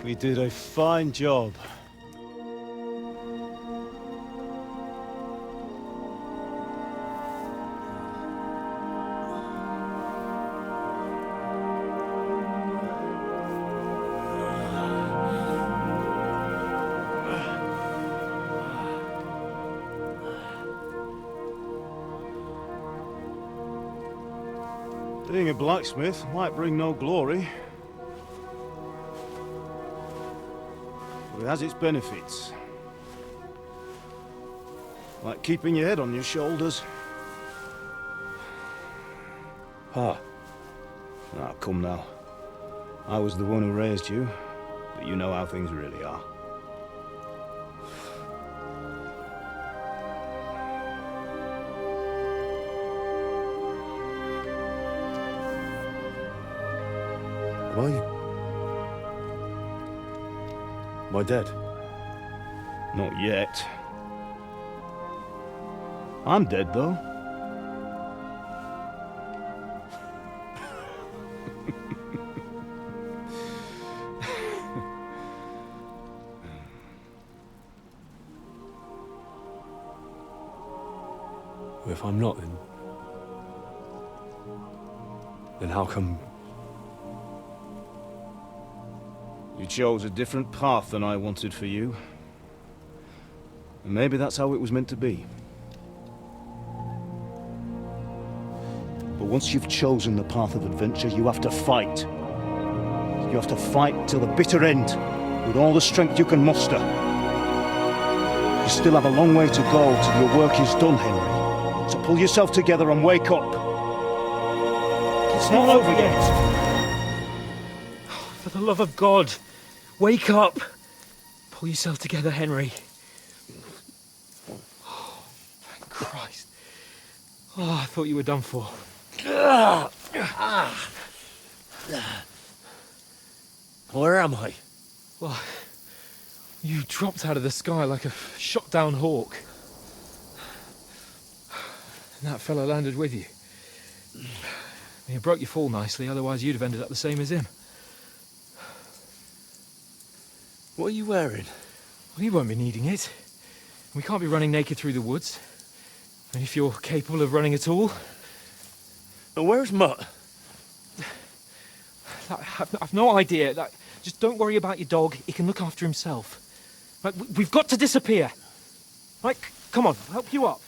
We did a fine job. Being a blacksmith might bring no glory,
It has its benefits. Like keeping your head on your shoulders. Pa. Ah, come now. I was the one who raised you, but you know how things really are.
Am I dead?
Not yet. I'm dead, though.
If I'm not, then how come...
You chose a different path than I wanted for you. And maybe that's how it was meant to be. But once you've chosen the path of adventure, you have to fight. You have to fight till the bitter end, with all the strength you can muster. You still have a long way to go till your work is done, Henry. So pull yourself together and wake up. It's not over yet.
For the love of God, wake up. Pull yourself together, Henry. Oh, thank Christ. Oh, I thought you were done for.
Where am I?
Well, you dropped out of the sky like a shot-down hawk. And that fella landed with you. You broke your fall nicely, otherwise you'd have ended up the same as him.
What are you wearing?
Well, you won't be needing it. We can't be running naked through the woods. And if you're capable of running at all...
And where's Mutt?
I've no idea. Just don't worry about your dog. He can look after himself. We've got to disappear. Right, come on, I'll help you up.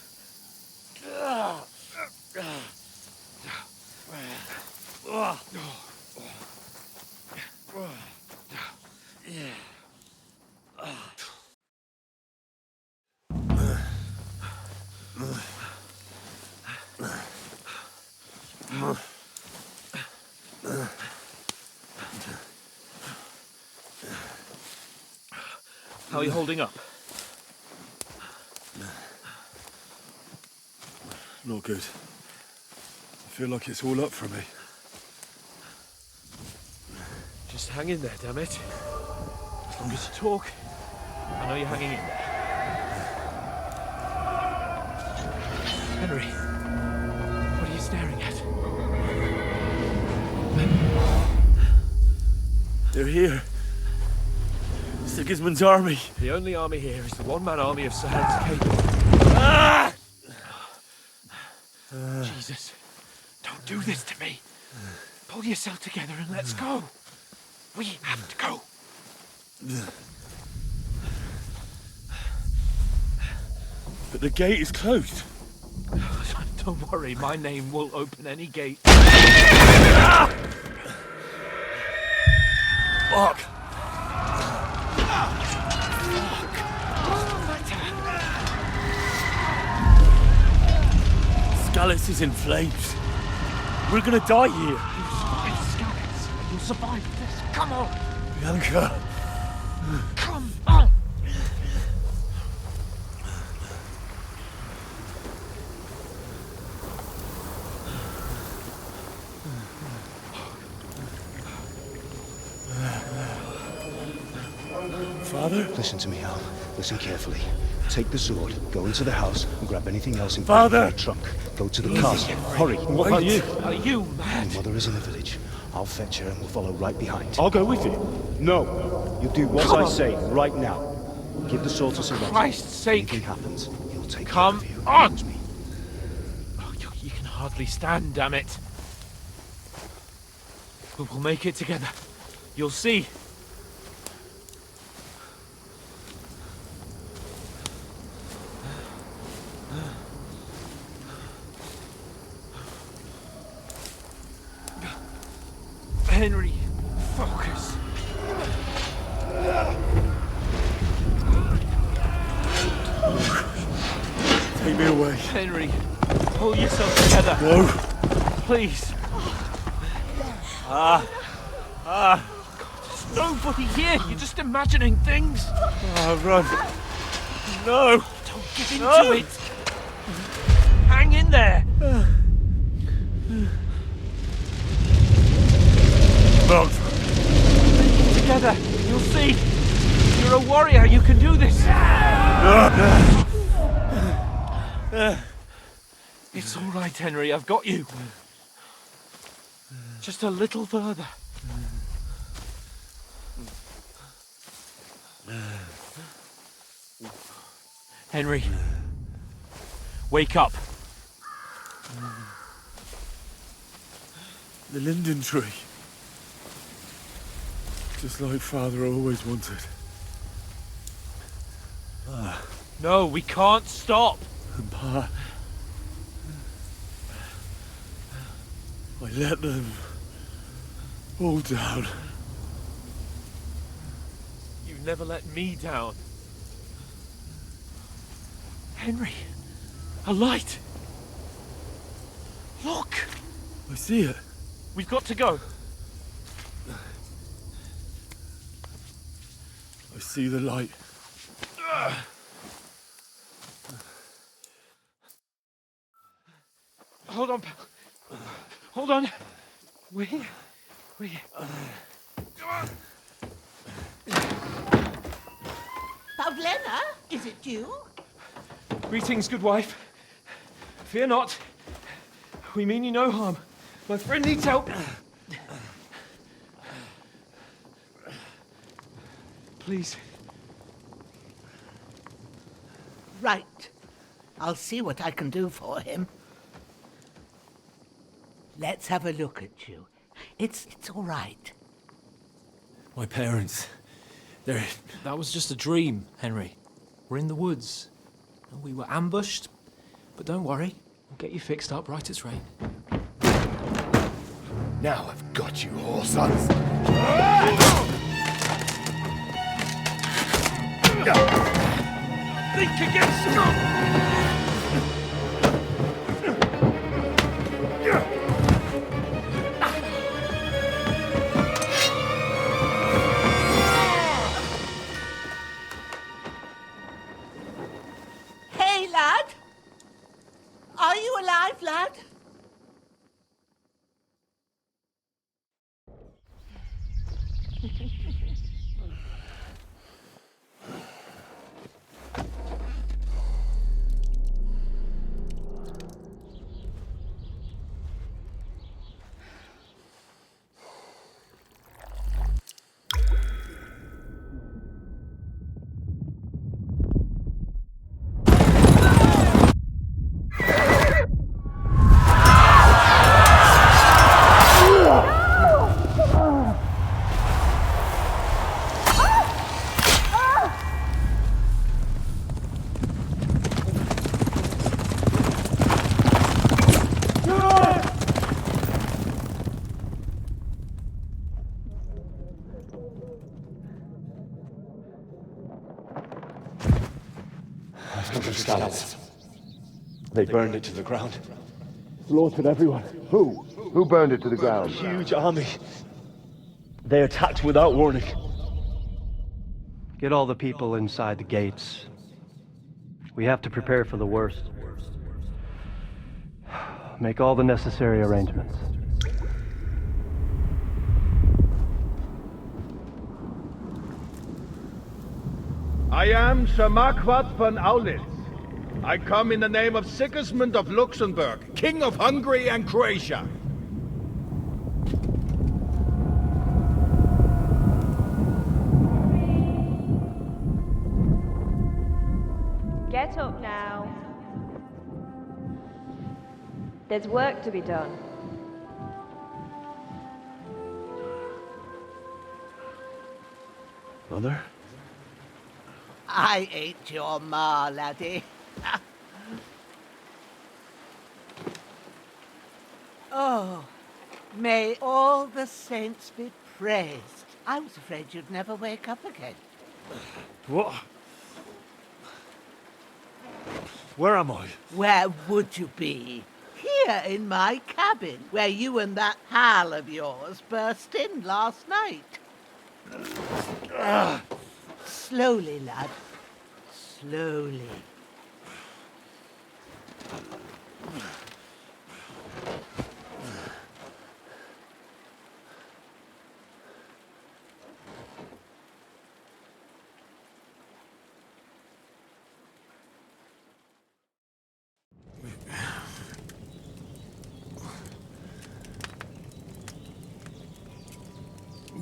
How are you holding up?
Not good. I feel like it's all up for me.
Just hang in there, damn it. As long as you talk, I know you're hanging in there. Henry, what are you staring at?
They're here. Sigismund's army.
The only army here is the one-man army of Sir Hans Cable.
Ah!
Jesus, don't do this to me. Pull yourself together and let's go. We have to go.
But the gate is closed.
Don't worry, my name will open any gate.
Fuck. Scallis is in flames. We're gonna die here.
You'll survive this. Come on.
Bianca.
Come on.
Father?
Listen to me, Al. Listen carefully. Take the sword, go into the house, and grab anything else in
Father!
the trunk. Go to the castle. Hurry.
What about you?
Are you mad?
Your mother is in the village. I'll fetch her and we'll follow right behind.
I'll go with you.
No. You do what I say right now. Give the sword to Sir Roger.
Christ's sake.
If anything happens, he'll take
Come
care of you.
on.
Me.
Oh, you can hardly stand, damn it. But we'll make it together. You'll see. Henry, focus.
Take me away.
Henry, pull yourself together.
No.
Please. There's nobody here. You're just imagining things.
Run. No.
Don't give into it. Hang in there.
Mount.
Together. You'll see. You're a warrior. You can do this. It's all right, Henry. I've got you. Just a little further. Henry, wake up.
The linden tree. Just like Father always wanted.
No, we can't stop.
Pa, I let them all down.
You never let me down. Henry, a light. Look.
I see it.
We've got to go.
I see the light.
Hold on, pal. Hold on. We're here. We're here. Come on.
Pavlena, is it you?
Greetings, good wife. Fear not. We mean you no harm. My friend needs help. Please.
Right. I'll see what I can do for him. Let's have a look at you. It's all right.
My parents, they're... That was just a dream, Henry. We're in the woods. And we were ambushed. But don't worry, we'll get you fixed up right as rain.
Now I've got you, whore sons.
Think again, scum!
Hey, lad! Are you alive, lad?
Scallops. They burned it to the ground.
Slaughtered everyone.
Who? Who burned it to the ground?
Huge army. They attacked without warning.
Get all the people inside the gates. We have to prepare for the worst. Make all the necessary arrangements.
I am Sir Marquardt von Aulitz. I come in the name of Sigismund of Luxembourg, King of Hungary and Croatia.
Get up now. There's work to be done.
Mother?
I ain't your ma, laddie. Oh, may all the saints be praised. I was afraid you'd never wake up again.
What?
Where am I?
Where would you be? Here in my cabin, where you and that pal of yours burst in last night. Slowly, lad. Slowly.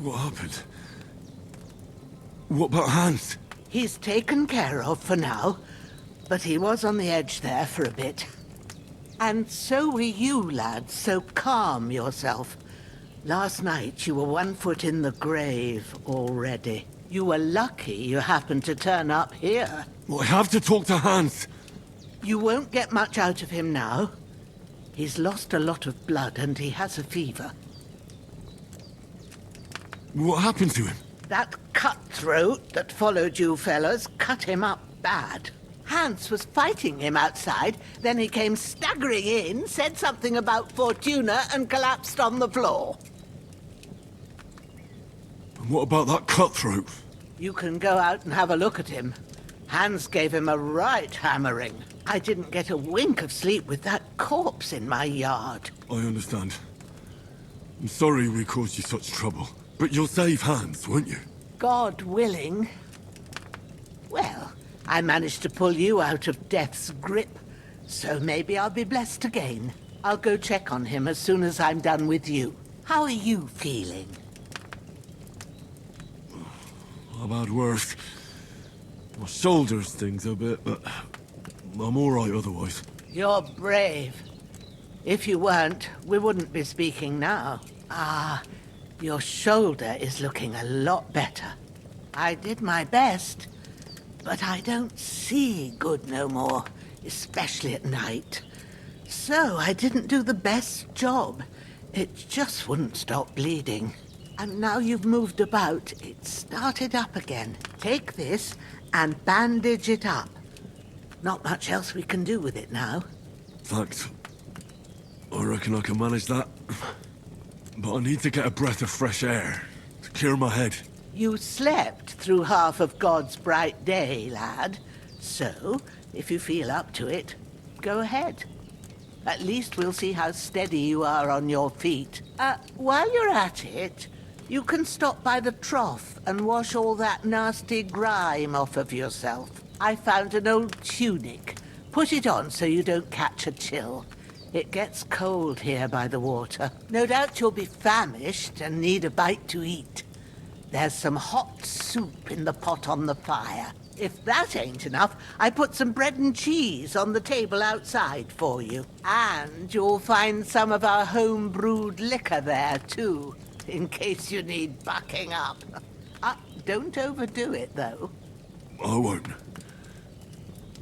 What happened? What about Hans?
He's taken care of for now, but he was on the edge there for a bit. And so were you, lad, so calm yourself. Last night you were 1 foot in the grave already. You were lucky you happened to turn up here.
Well, I have to talk to Hans.
You won't get much out of him now. He's lost a lot of blood and he has a fever.
What happened to him?
That cutthroat that followed you fellas cut him up bad. Hans was fighting him outside, then he came staggering in, said something about Fortuna, and collapsed on the floor.
And what about that cutthroat?
You can go out and have a look at him. Hans gave him a right hammering. I didn't get a wink of sleep with that corpse in my yard.
I understand. I'm sorry we caused you such trouble. But you'll save Hans, won't you?
God willing. Well, I managed to pull you out of death's grip, so maybe I'll be blessed again. I'll go check on him as soon as I'm done with you. How are you feeling?
I've had worse. My shoulder stings a bit, but I'm all right otherwise.
You're brave. If you weren't, we wouldn't be speaking now. Your shoulder is looking a lot better. I did my best, but I don't see good no more, especially at night. So I didn't do the best job. It just wouldn't stop bleeding. And now you've moved about, it started up again. Take this and bandage it up. Not much else we can do with it now.
Thanks. I reckon I can manage that. But I need to get a breath of fresh air to clear my head.
You slept through half of God's bright day, lad. So, if you feel up to it, go ahead. At least we'll see how steady you are on your feet. While you're at it, you can stop by the trough and wash all that nasty grime off of yourself. I found an old tunic. Put it on so you don't catch a chill. It gets cold here by the water. No doubt you'll be famished and need a bite to eat. There's some hot soup in the pot on the fire. If that ain't enough, I put some bread and cheese on the table outside for you. And you'll find some of our home-brewed liquor there, too, in case you need bucking up. Don't overdo it, though.
I won't.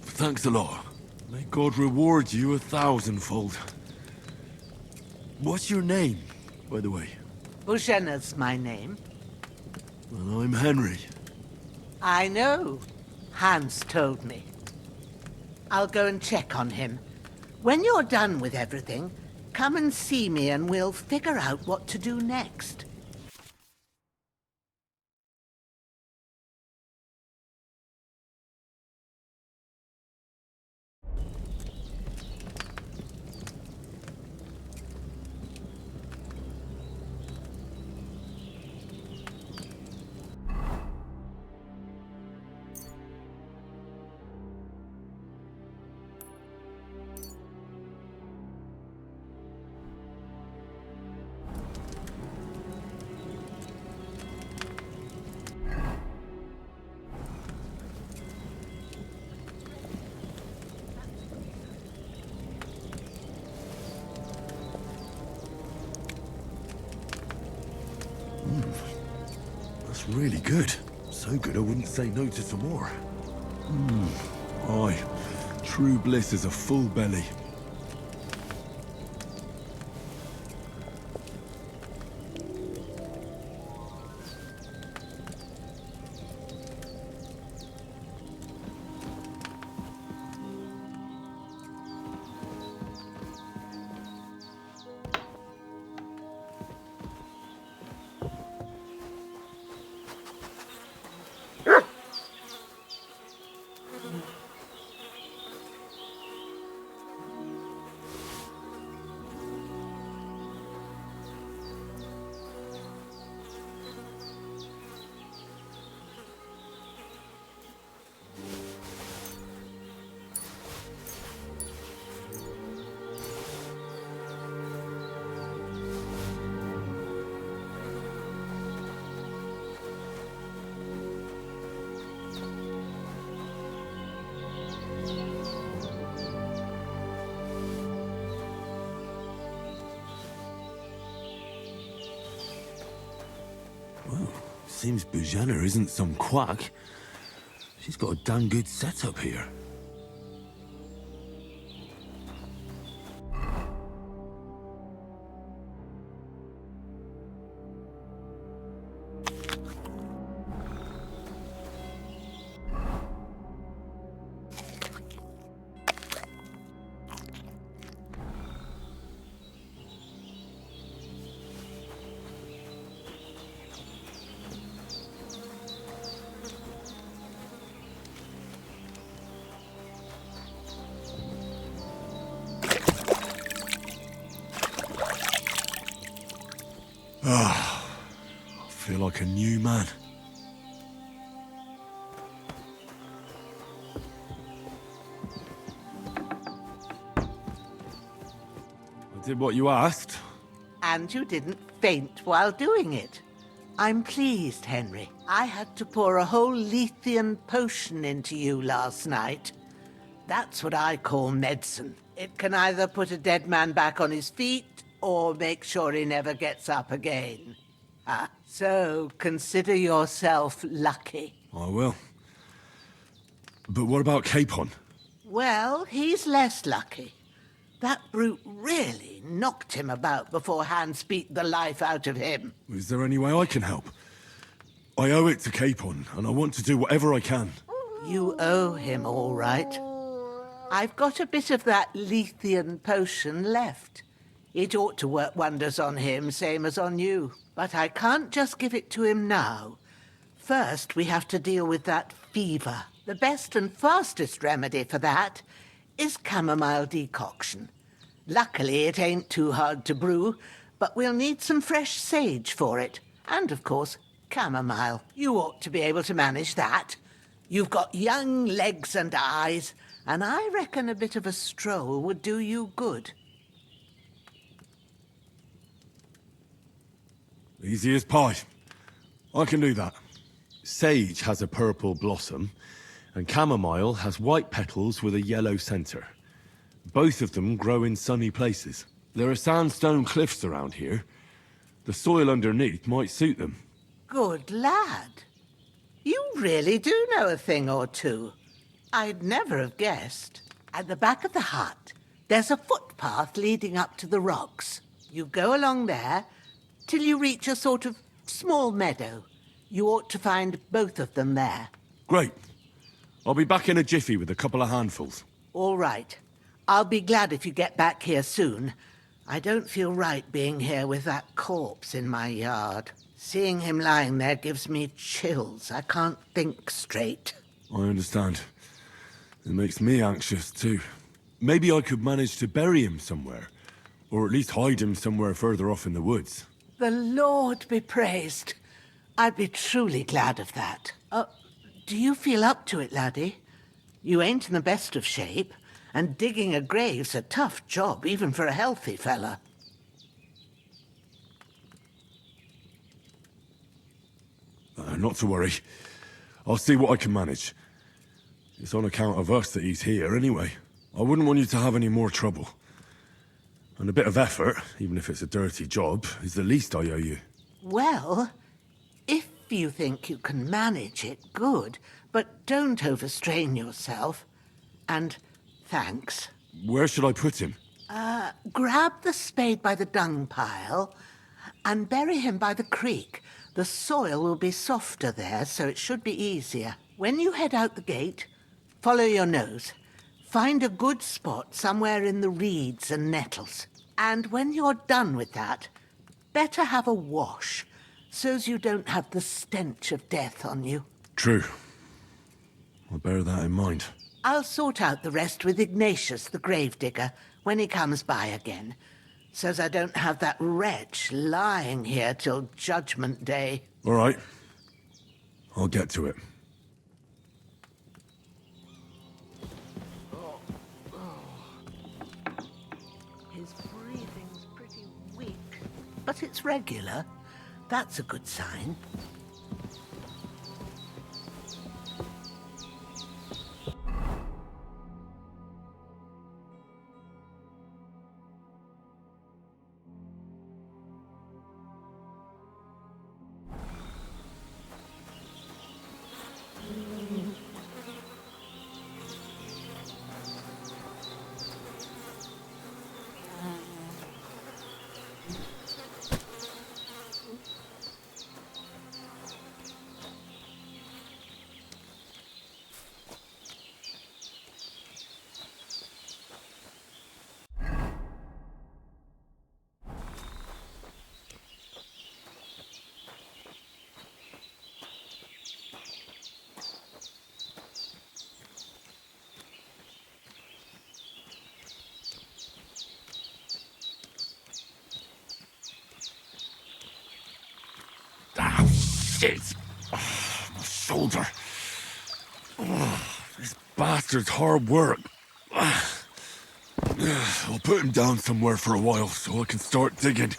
Thanks a lot. May God reward you 1,000-fold. What's your name, by the way?
Bushenna's my name.
Well, I'm Henry.
I know. Hans told me. I'll go and check on him. When you're done with everything, come and see me and we'll figure out what to do next.
That's really good. So good I wouldn't say no to some more. Aye. True bliss is a full belly. Seems Bujana isn't some quack. She's got a damn good setup here. Ah, I feel like a new man. I did what you asked.
And you didn't faint while doing it. I'm pleased, Henry. I had to pour a whole Lethean potion into you last night. That's what I call medicine. It can either put a dead man back on his feet or make sure he never gets up again. So consider yourself lucky.
I will. But what about Capon?
Well, he's less lucky. That brute really knocked him about before Hans beat the life out of him.
Is there any way I can help? I owe it to Capon, and I want to do whatever I can.
You owe him, all right. I've got a bit of that Lethean potion left. It ought to work wonders on him, same as on you. But I can't just give it to him now. First, we have to deal with that fever. The best and fastest remedy for that is chamomile decoction. Luckily, it ain't too hard to brew, but we'll need some fresh sage for it. And, of course, chamomile. You ought to be able to manage that. You've got young legs and eyes, and I reckon a bit of a stroll would do you good.
Easy as pie. I can do that. Sage has a purple blossom, and chamomile has white petals with a yellow center. Both of them grow in sunny places. There are sandstone cliffs around here. The soil underneath might suit them.
Good lad. You really do know a thing or two. I'd never have guessed. At the back of the hut, there's a footpath leading up to the rocks. You go along there till you reach a sort of small meadow. You ought to find both of them there.
Great. I'll be back in a jiffy with a couple of handfuls.
All right. I'll be glad if you get back here soon. I don't feel right being here with that corpse in my yard. Seeing him lying there gives me chills. I can't think straight.
I understand. It makes me anxious, too. Maybe I could manage to bury him somewhere. Or at least hide him somewhere further off in the woods.
The Lord be praised. I'd be truly glad of that. Do you feel up to it, laddie? You ain't in the best of shape, and digging a grave's a tough job, even for a healthy fella.
Not to worry. I'll see what I can manage. It's on account of us that he's here, anyway. I wouldn't want you to have any more trouble. And a bit of effort, even if it's a dirty job, is the least I owe you.
Well, if you think you can manage it, good. But don't overstrain yourself. And thanks.
Where should I put him?
Grab the spade by the dung pile and bury him by the creek. The soil will be softer there, so it should be easier. When you head out the gate, follow your nose. Find a good spot somewhere in the reeds and nettles. And when you're done with that, better have a wash, so's you don't have the stench of death on you.
True. I'll bear that in mind.
I'll sort out the rest with Ignatius, the gravedigger, when he comes by again, so's I don't have that wretch lying here till Judgment Day.
All right. I'll get to it.
His breathing's pretty weak, but it's regular. That's a good sign.
Shit! Oh, my shoulder. Oh, this bastard's hard work. I'll put him down somewhere for a while so I can start digging.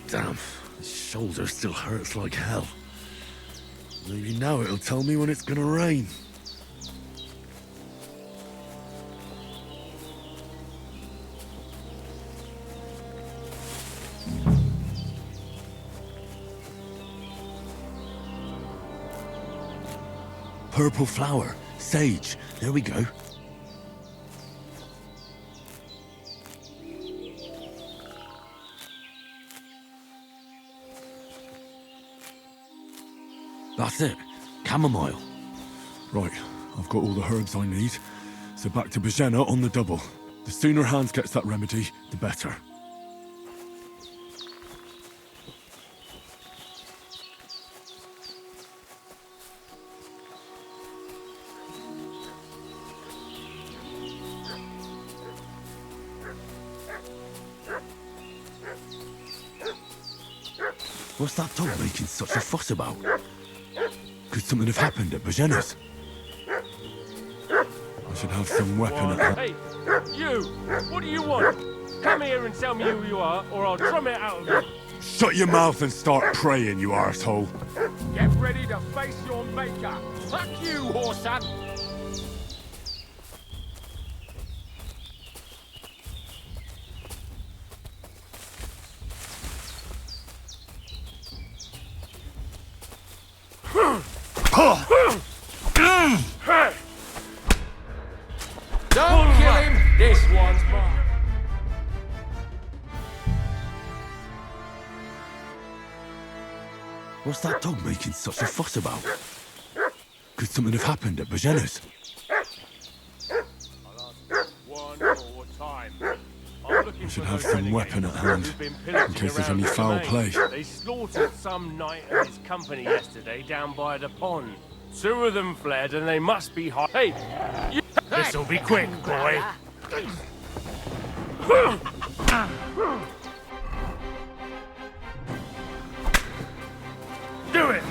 Damn, his shoulder still hurts like hell. Maybe now it'll tell me when it's gonna rain. Purple flower, sage, there we go. That's it. Chamomile. Right, I've got all the herbs I need. So back to Bajena on the double. The sooner Hans gets that remedy, the better. What's that dog making such a fuss about? Could something have happened at Bajena's? I should have some weapon at hand.
Hey, you! What do you want? Come here and tell me who you are, or I'll drum it out of you.
Shut your mouth and start praying, you arsehole.
Get ready to face your maker. Fuck you, whoreson! Don't kill him! This one's mine.
What's that dog making such a fuss about? Could something have happened at Bajena's?
One more time.
I should have some weapon at hand, in case there's any foul play.
They slaughtered some knight and his company yesterday down by the pond. 2 of them fled and they must be hot. Hey! This'll be quick, boy. Do it!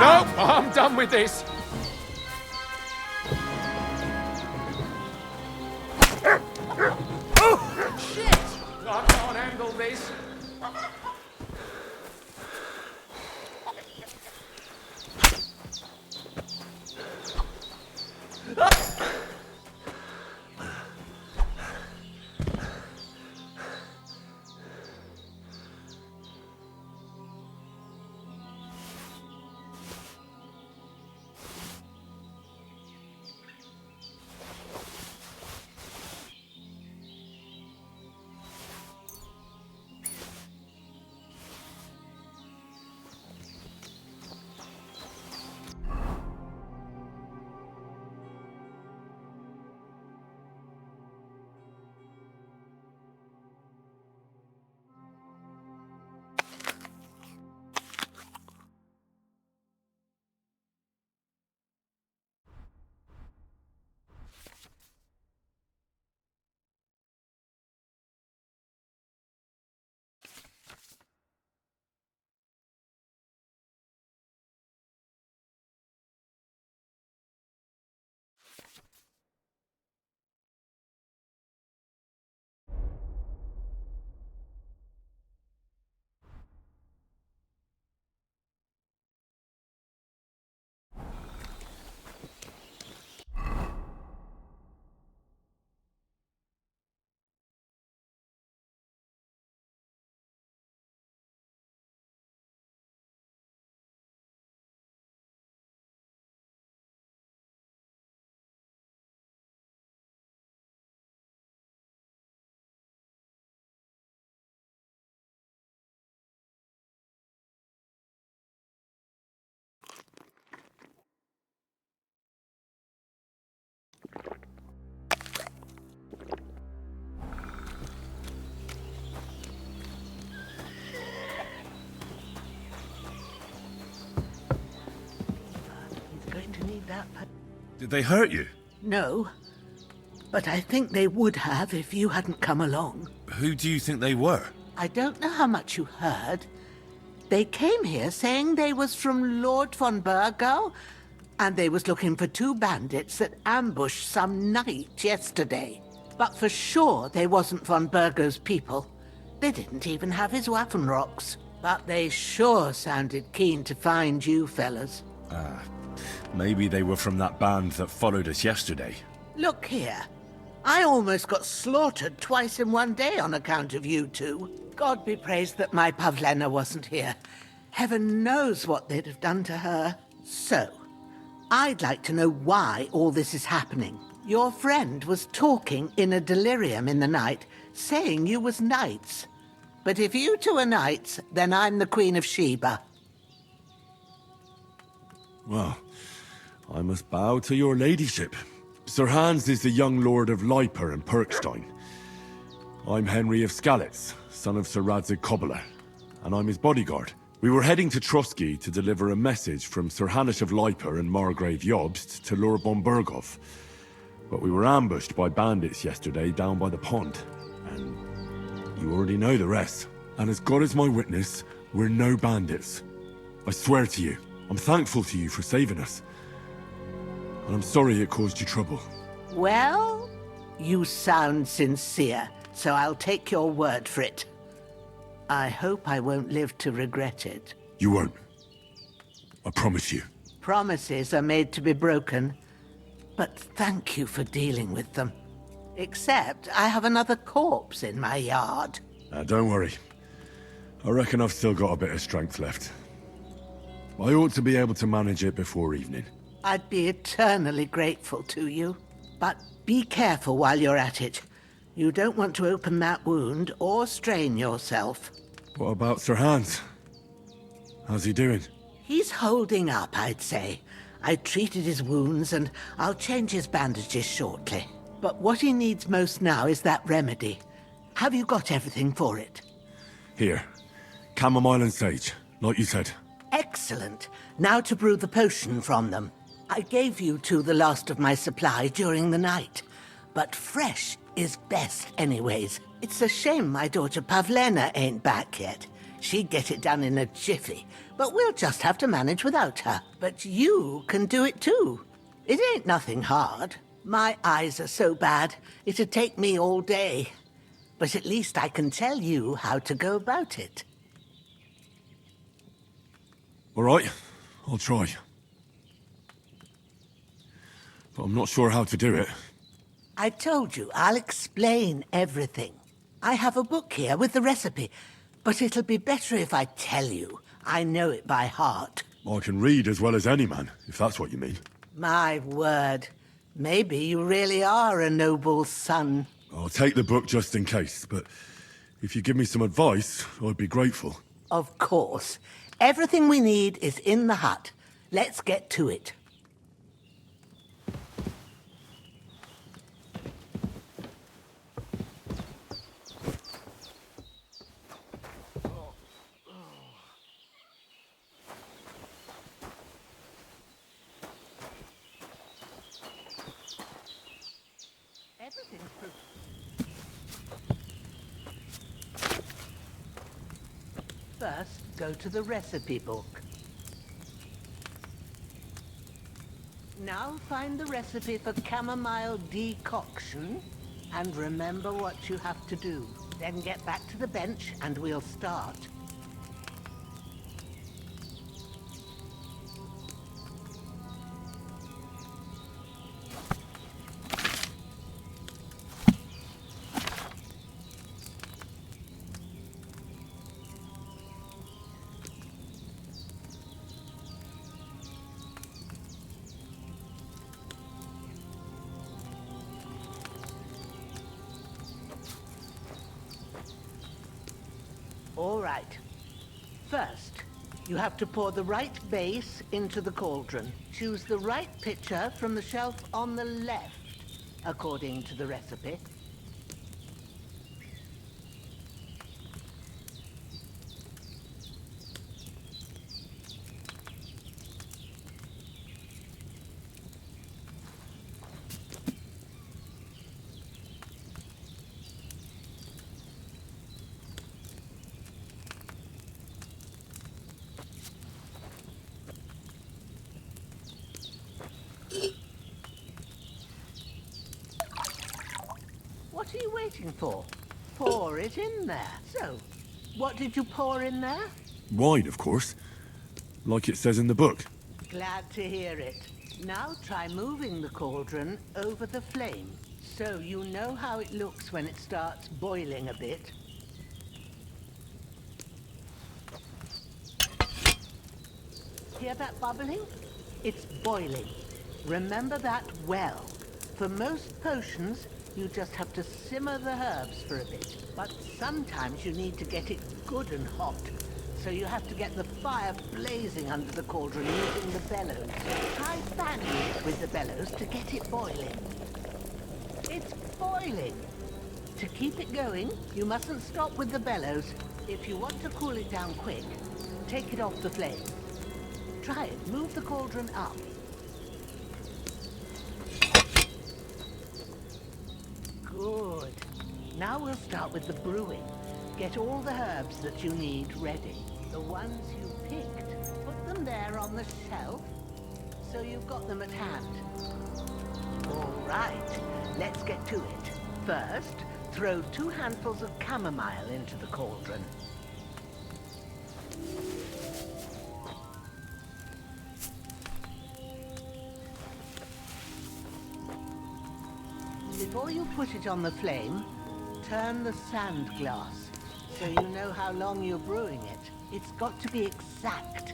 Nope, I'm done with this. Shit! I can't handle this.
Did they hurt you?
No, but I think they would have if you hadn't come along.
Who do you think they were?
I don't know how much you heard. They came here saying they was from Lord von Burgo, and they was looking for 2 bandits that ambushed some knight yesterday. But for sure they wasn't von Burgo's people. They didn't even have his Waffenrocks. But they sure sounded keen to find you fellas.
Maybe they were from that band that followed us yesterday.
Look here. I almost got slaughtered twice in one day on account of you two. God be praised that my Pavlena wasn't here. Heaven knows what they'd have done to her. So, I'd like to know why all this is happening. Your friend was talking in a delirium in the night, saying you was knights. But if you two are knights, then I'm the Queen of Sheba.
Well, I must bow to your ladyship. Sir Hans is the young lord of Leiper and Perkstein. I'm Henry of Skalitz, son of Sir Radzig Kobyla, and I'm his bodyguard. We were heading to Trusky to deliver a message from Sir Hanish of Leiper and Margrave Jobst to Lord von Burgov. But we were ambushed by bandits yesterday down by the pond, and you already know the rest. And as God is my witness, we're no bandits. I swear to you, I'm thankful to you for saving us. And I'm sorry it caused you trouble.
Well, you sound sincere, so I'll take your word for it. I hope I won't live to regret it.
You won't. I promise you.
Promises are made to be broken, but thank you for dealing with them. Except I have another corpse in my yard.
Don't worry. I reckon I've still got a bit of strength left. I ought to be able to manage it before evening.
I'd be eternally grateful to you. But be careful while you're at it. You don't want to open that wound or strain yourself.
What about Sir Hans? How's he doing?
He's holding up, I'd say. I treated his wounds and I'll change his bandages shortly. But what he needs most now is that remedy. Have you got everything for it?
Here. Chamomile and sage, like you said.
Excellent. Now to brew the potion from them. I gave you two the last of my supply during the night. But fresh is best anyways. It's a shame my daughter Pavlena ain't back yet. She'd get it done in a jiffy. But we'll just have to manage without her. But you can do it too. It ain't nothing hard. My eyes are so bad, it'd take me all day. But at least I can tell you how to go about it.
All right, I'll try. But I'm not sure how to do it.
I told you, I'll explain everything. I have a book here with the recipe, but it'll be better if I tell you. I know it by heart.
I can read as well as any man, if that's what you mean.
My word. Maybe you really are a noble son.
I'll take the book just in case, but if you give me some advice, I'd be grateful.
Of course. Everything we need is in the hut. Let's get to it. First, go to the recipe book. Now find the recipe for chamomile decoction and remember what you have to do. Then get back to the bench and we'll start. All right. First, you have to pour the right base into the cauldron. Choose the right pitcher from the shelf on the left, according to the recipe. What are you waiting for? Pour it in there. So, what did you pour in there?
Wine, of course. Like it says in the book.
Glad to hear it. Now try moving the cauldron over the flame, so you know how it looks when it starts boiling a bit. Hear that bubbling? It's boiling. Remember that well. For most potions, you just have to simmer the herbs for a bit. But sometimes you need to get it good and hot. So you have to get the fire blazing under the cauldron using the bellows. Try fanning it with the bellows to get it boiling. It's boiling. To keep it going, you mustn't stop with the bellows. If you want to cool it down quick, take it off the flame. Try it. Move the cauldron up. Good. Now we'll start with the brewing. Get all the herbs that you need ready. The ones you picked, put them there on the shelf, so you've got them at hand. All right, let's get to it. First, throw 2 handfuls of chamomile into the cauldron. Before you put it on the flame, turn the sand glass, so you know how long you're brewing it. It's got to be exact.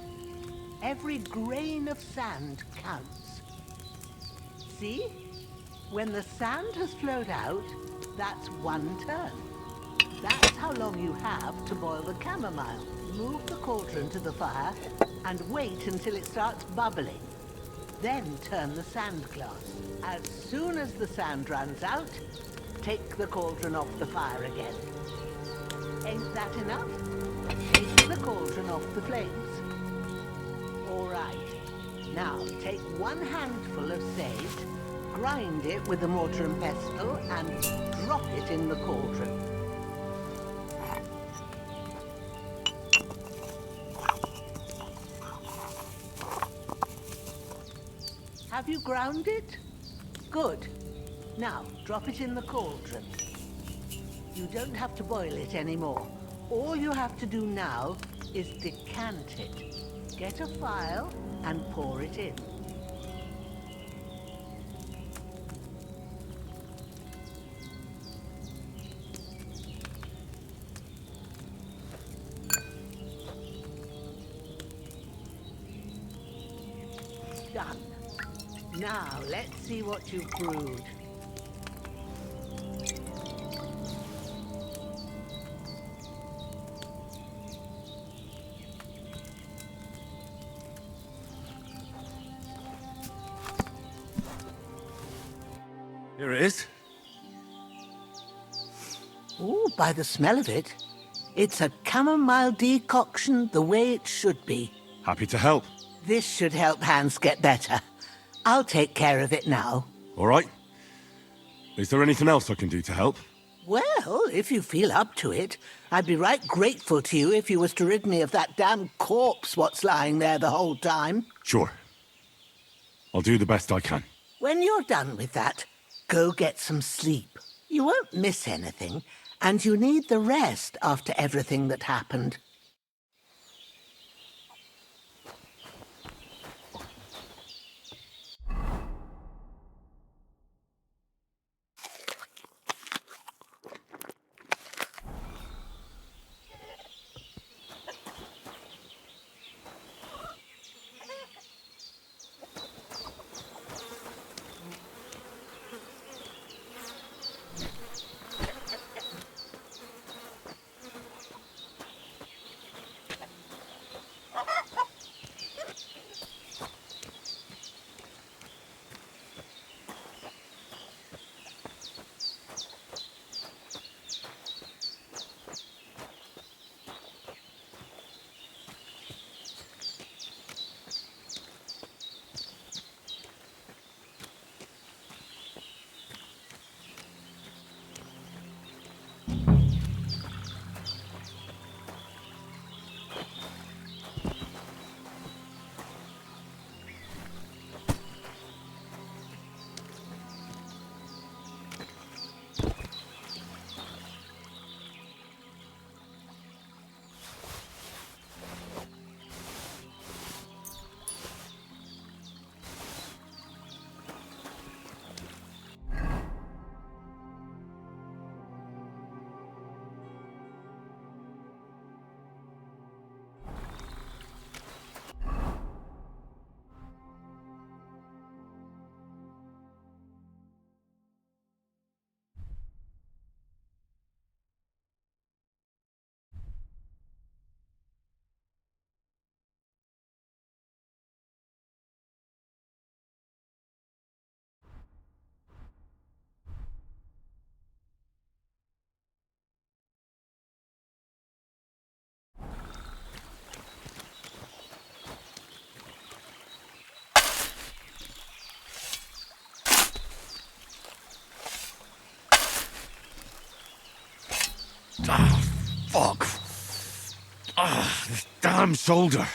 Every grain of sand counts. See? When the sand has flowed out, that's 1 turn. That's how long you have to boil the chamomile. Move the cauldron to the fire and wait until it starts bubbling. Then turn the sand glass. As soon as the sand runs out, take the cauldron off the fire again. Ain't that enough? Take the cauldron off the flames. All right. Now take 1 handful of sage, grind it with a mortar and pestle, and drop it in the cauldron. Have you ground it? Good. Now, drop it in the cauldron. You don't have to boil it anymore. All you have to do now is decant it. Get a phial and pour it in. Done. Now, let's see what you've brewed.
Here it is.
Ooh, by the smell of it, it's a chamomile decoction the way it should be.
Happy to help.
This should help Hans get better. I'll take care of it now.
All right. Is there anything else I can do to help?
Well, if you feel up to it, I'd be right grateful to you if you was to rid me of that damn corpse what's lying there the whole time.
Sure. I'll do the best I can.
When you're done with that, go get some sleep. You won't miss anything, and you need the rest after everything that happened.
Ah, fuck. Ah, this damn shoulder.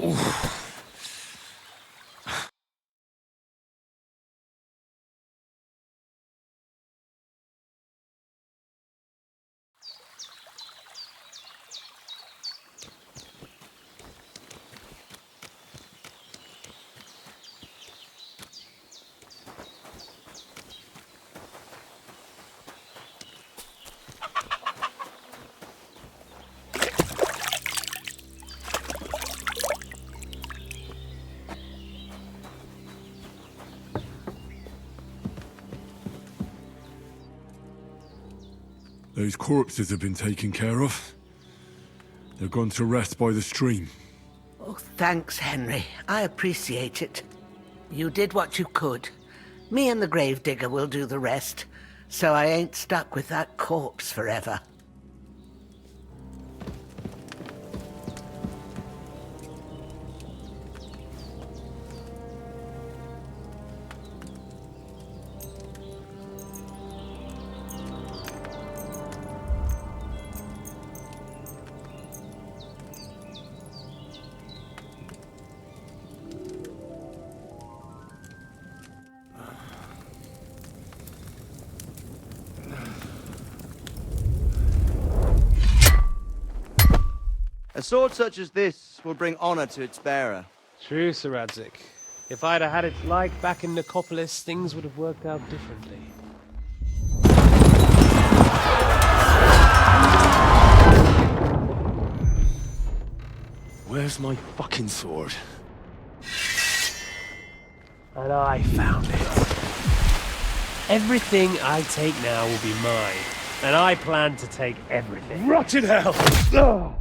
Oof. Those corpses have been taken care of. They're gone to rest by the stream.
Oh, thanks, Henry. I appreciate it. You did what you could. Me and the gravedigger will do the rest, so I ain't stuck with that corpse forever.
A sword such as this will bring honor to its bearer.
True, Sir Radzik. If I'd have had it like back in Nicopolis, things would have worked out differently.
Where's my fucking sword?
And I found it. Everything I take now will be mine, and I plan to take everything.
Rotted hell!
Ugh.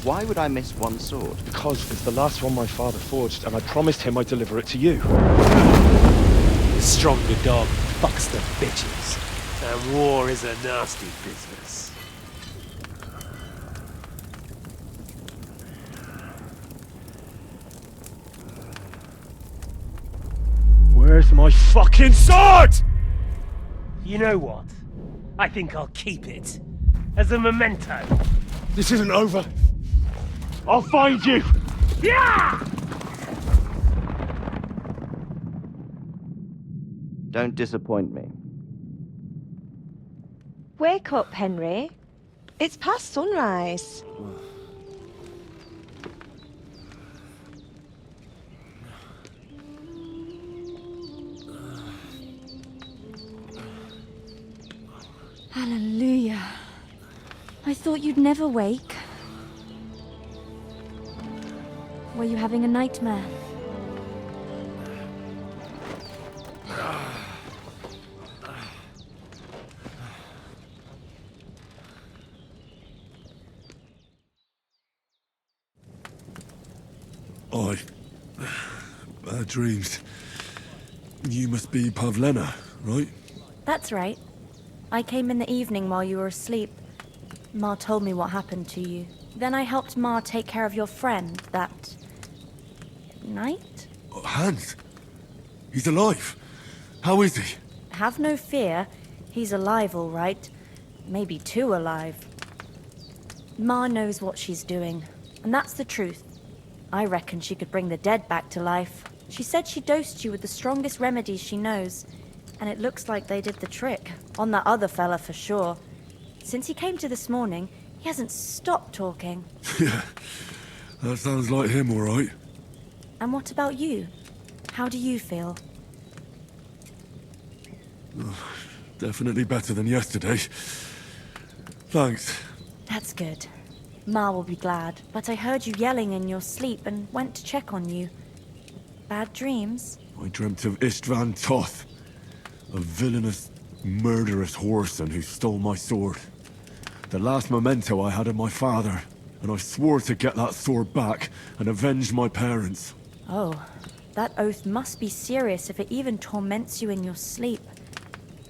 Why would I miss one sword?
Because it's the last one my father forged, and I promised him I'd deliver it to you.
The stronger dog fucks the bitches, and war is a nasty business.
Where's my fucking sword?
You know what? I think I'll keep it. As a memento.
This isn't over. I'll find you!
Yeah!
Don't disappoint me.
Wake up, Henry. It's past sunrise.
Hallelujah. I thought you'd never wake. Were you having a nightmare?
Bad dreams. You must be Pavlena, right?
That's right. I came in the evening while you were asleep. Ma told me what happened to you. Then I helped Ma take care of your friend that night?
Hans? He's alive. How is he?
Have no fear. He's alive, all right. Maybe too alive. Ma knows what she's doing, and that's the truth. I reckon she could bring the dead back to life. She said she dosed you with the strongest remedies she knows, and it looks like they did the trick. On that other fella for sure. Since he came to this morning, he hasn't stopped talking.
Yeah, that sounds like him, all right.
And what about you? How do you feel?
Definitely better than yesterday. Thanks.
That's good. Ma will be glad, but I heard you yelling in your sleep and went to check on you. Bad dreams?
I dreamt of Istvan Toth, a villainous, murderous whoreson who stole my sword. The last memento I had of my father, and I swore to get that sword back and avenge my parents.
Oh, that oath must be serious if it even torments you in your sleep.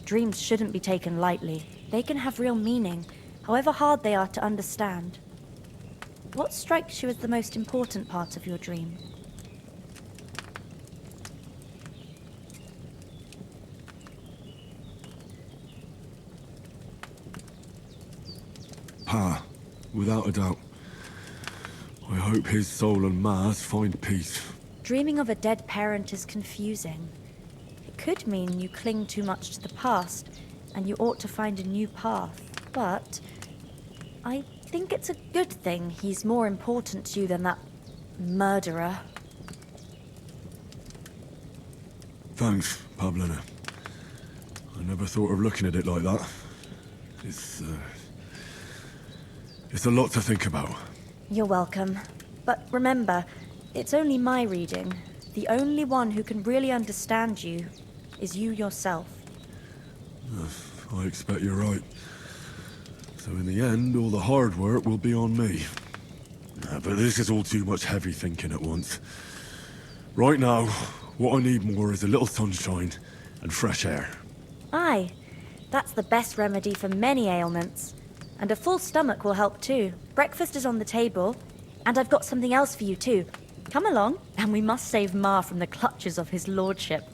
Dreams shouldn't be taken lightly. They can have real meaning, however hard they are to understand. What strikes you as the most important part of your dream?
Pa, without a doubt. I hope his soul and Ma's find peace.
Dreaming of a dead parent is confusing. It could mean you cling too much to the past, and you ought to find a new path. But I think it's a good thing he's more important to you than that murderer.
Thanks, Pablina. I never thought of looking at it like that. It's a lot to think about.
You're welcome. But remember, it's only my reading. The only one who can really understand you is you yourself.
I expect you're right. So in the end, all the hard work will be on me. But this is all too much heavy thinking at once. Right now, what I need more is a little sunshine and fresh air.
Aye, that's the best remedy for many ailments. And a full stomach will help too. Breakfast is on the table, and I've got something else for you too. Come along, and we must save Ma from the clutches of his lordship.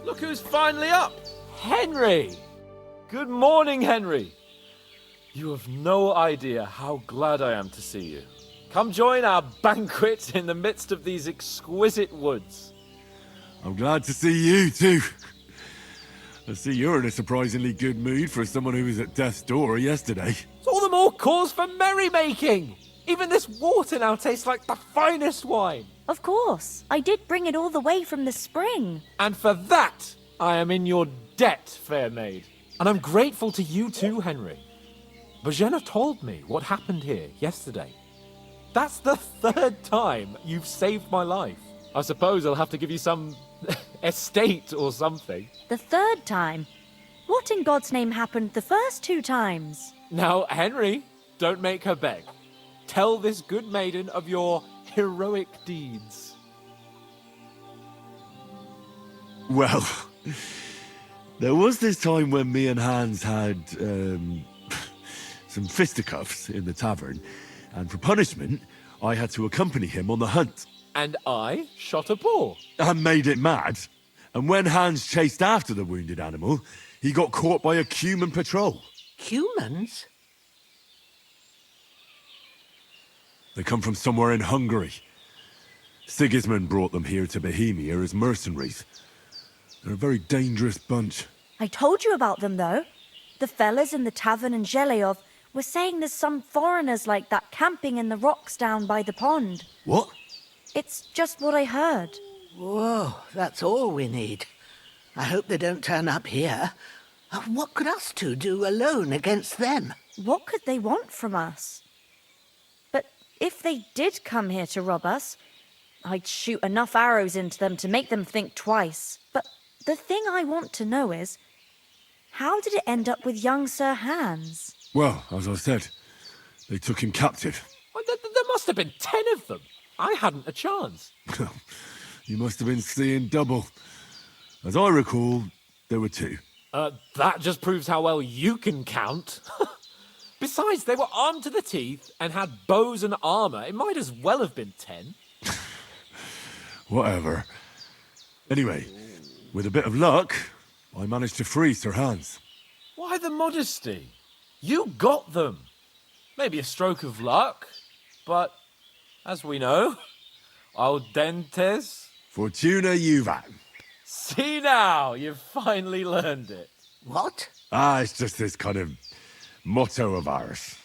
Look who's finally up! Henry! Good morning, Henry! You have no idea how glad I am to see you. Come join our banquet in the midst of these exquisite woods.
I'm glad to see you, too. I see you're in a surprisingly good mood for someone who was at death's door yesterday.
It's all the more cause for merrymaking. Even this water now tastes like the finest wine.
Of course. I did bring it all the way from the spring.
And for that, I am in your debt, fair maid. And I'm grateful to you too, Henry. Bajena told me what happened here yesterday. That's the 3rd time you've saved my life. I suppose I'll have to give you some estate or something.
The 3rd time? What in God's name happened the first 2 times?
Now, Henry, don't make her beg. Tell this good maiden of your heroic deeds.
Well, there was this time when me and Hans had, some fisticuffs in the tavern, and for punishment, I had to accompany him on the hunt.
And I shot a boar.
And made it mad. And when Hans chased after the wounded animal, he got caught by a human patrol.
Humans?
They come from somewhere in Hungary. Sigismund brought them here to Bohemia as mercenaries. They're a very dangerous bunch.
I told you about them, though. The fellas in the tavern in Zheleov were saying there's some foreigners like that camping in the rocks down by the pond.
What?
It's just what I heard.
Whoa, that's all we need. I hope they don't turn up here. What could us two do alone against them?
What could they want from us? But if they did come here to rob us, I'd shoot enough arrows into them to make them think twice. But the thing I want to know is, how did it end up with young Sir Hans?
Well, as I said, they took him captive.
Well, there must have been 10 of them. I hadn't a chance.
You must have been seeing double. As I recall, there were 2.
That just proves how well you can count. Besides, they were armed to the teeth and had bows and armor. It might as well have been 10.
Whatever. Anyway, with a bit of luck, I managed to free Sir Hans.
Why the modesty? You got them. Maybe a stroke of luck, but as we know, audentes.
Fortuna juvat.
See now, you've finally learned it.
What?
It's just this kind of motto of ours.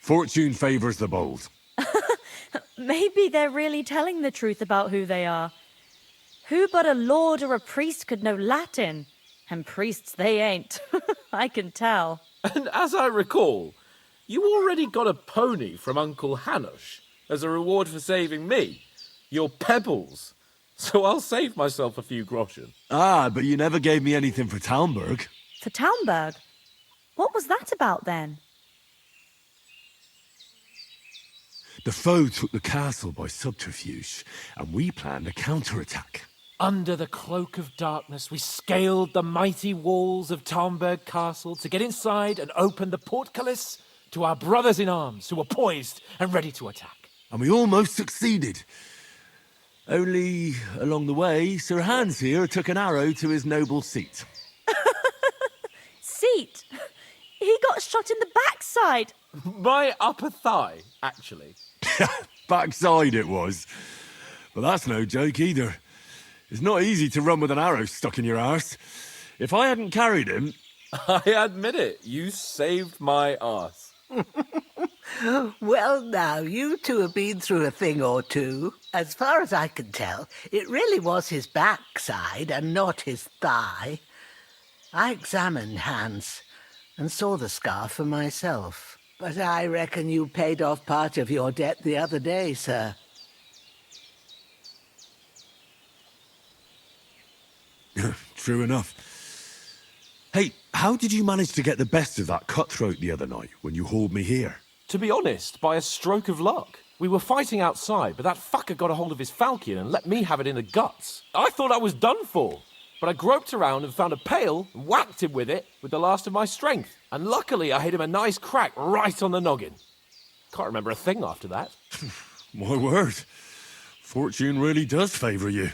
Fortune favors the bold.
Maybe they're really telling the truth about who they are. Who but a lord or a priest could know Latin? And priests they ain't. I can tell.
And as I recall, you already got a pony from Uncle Hanush as a reward for saving me. Your pebbles. So I'll save myself a few groschen.
But you never gave me anything for Talmberg.
For Talmberg? What was that about then?
The foe took the castle by subterfuge, and we planned a counterattack.
Under the cloak of darkness, we scaled the mighty walls of Talmberg Castle to get inside and open the portcullis to our brothers in arms who were poised and ready to attack.
And we almost succeeded. Only, along the way, Sir Hans here took an arrow to his noble seat.
Seat? He got shot in the backside.
My upper thigh, actually.
Backside it was. But that's no joke either. It's not easy to run with an arrow stuck in your arse. If I hadn't carried him...
I admit it, you saved my arse.
Well, now, you two have been through a thing or two. As far as I can tell, it really was his backside and not his thigh. I examined Hans and saw the scar for myself. But I reckon you paid off part of your debt the other day, sir.
True enough. Hey, how did you manage to get the best of that cutthroat the other night when you hauled me here?
To be honest, by a stroke of luck. We were fighting outside, but that fucker got a hold of his falchion and let me have it in the guts. I thought I was done for. But I groped around and found a pail and whacked him with it with the last of my strength. And luckily I hit him a nice crack right on the noggin. Can't remember a thing after that.
My word. Fortune really does favour you.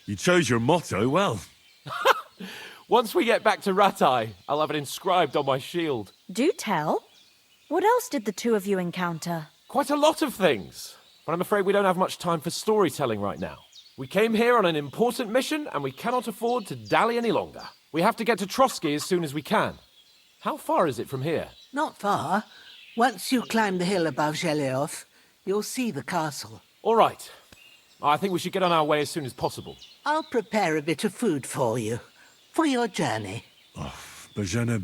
You chose your motto well.
Once we get back to Ratai, I'll have it inscribed on my shield.
Do tell. What else did the two of you encounter?
Quite a lot of things. but I'm afraid we don't have much time for storytelling right now. We came here on an important mission, and we cannot afford to dally any longer. We have to get to Trotsky as soon as we can. How far is it from here?
Not far. Once you climb the hill above Zheleov, you'll see the castle.
All right. I think we should get on our way as soon as possible.
I'll prepare a bit of food for you, for your journey.
Bozhena,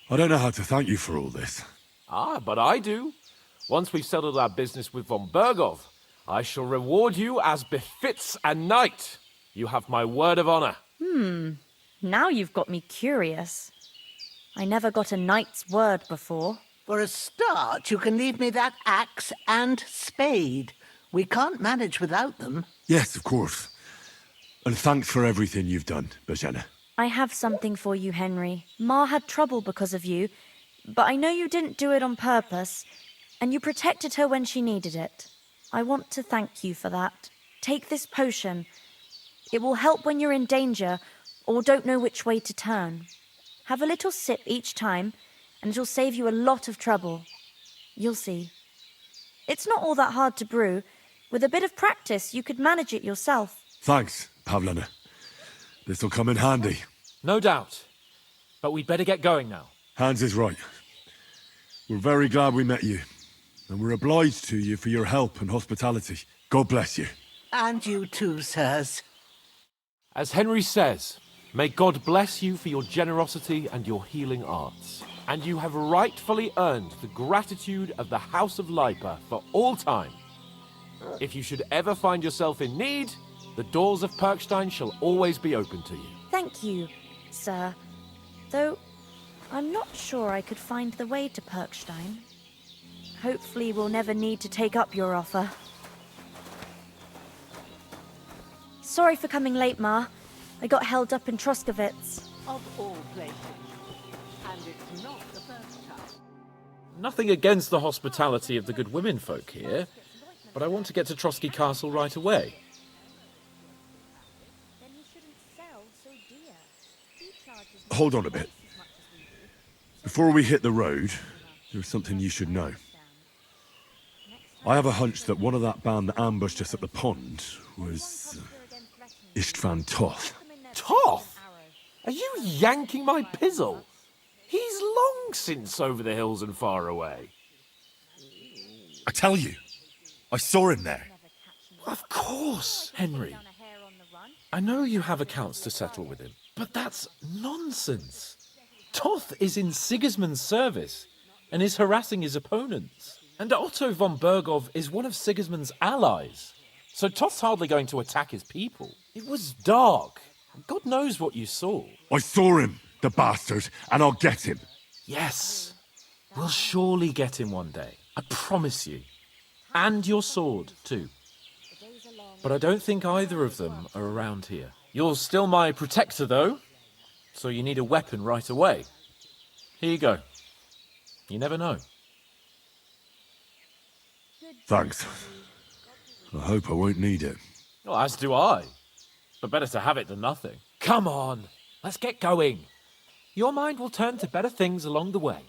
I don't know how to thank you for all this.
Ah, but I do. Once we've settled our business with von Bergov, I shall reward you as befits a knight. You have my word of honor.
Now you've got me curious. I never got a knight's word before.
For a start, you can leave me that axe and spade. We can't manage without them.
Yes, of course. And thanks for everything you've done, Bozhena.
I have something for you, Henry. Ma had trouble because of you, but I know you didn't do it on purpose, and you protected her when she needed it. I want to thank you for that. Take this potion. It will help when you're in danger or don't know which way to turn. Have a little sip each time, and it'll save you a lot of trouble. You'll see. It's not all that hard to brew. With a bit of practice, you could manage it yourself.
Thanks, Pavlana. This'll come in handy.
No doubt. But we'd better get going now.
Hans is right. We're very glad we met you. And we're obliged to you for your help and hospitality. God bless you.
And you too, sirs.
As Henry says, may God bless you for your generosity and your healing arts. And you have rightfully earned the gratitude of the House of Lipa for all time. If you should ever find yourself in need, the doors of Perkstein shall always be open to you.
Thank you, sir. Though, I'm not sure I could find the way to Perkstein. Hopefully we'll never need to take up your offer. Sorry for coming late, Ma. I got held up in Troskowitz.
Of all places. And it's not the first time.
Nothing against the hospitality of the good women folk here, but I want to get to Trotsky Castle right away.
Hold on a bit. Before we hit the road, there's something you should know. I have a hunch that one of that band that ambushed us at the pond was Istvan Toth.
Toth? Are you yanking my pizzle? He's long since over the hills and far away.
I tell you, I saw him there.
Of course, Henry. I know you have accounts to settle with him, but that's nonsense. Toth is in Sigismund's service and is harassing his opponents. And Otto von Bergov is one of Sigismund's allies. So Toth's hardly going to attack his people. It was dark. God knows what you saw.
I saw him, the bastard, and I'll get him.
Yes. We'll surely get him one day. I promise you. And your sword, too. But I don't think either of them are around here. You're still my protector, though. So you need a weapon right away. Here you go. You never know.
Thanks. I hope I won't need it.
Well, as do I. But better to have it than nothing. Come on, let's get going. Your mind will turn to better things along the way.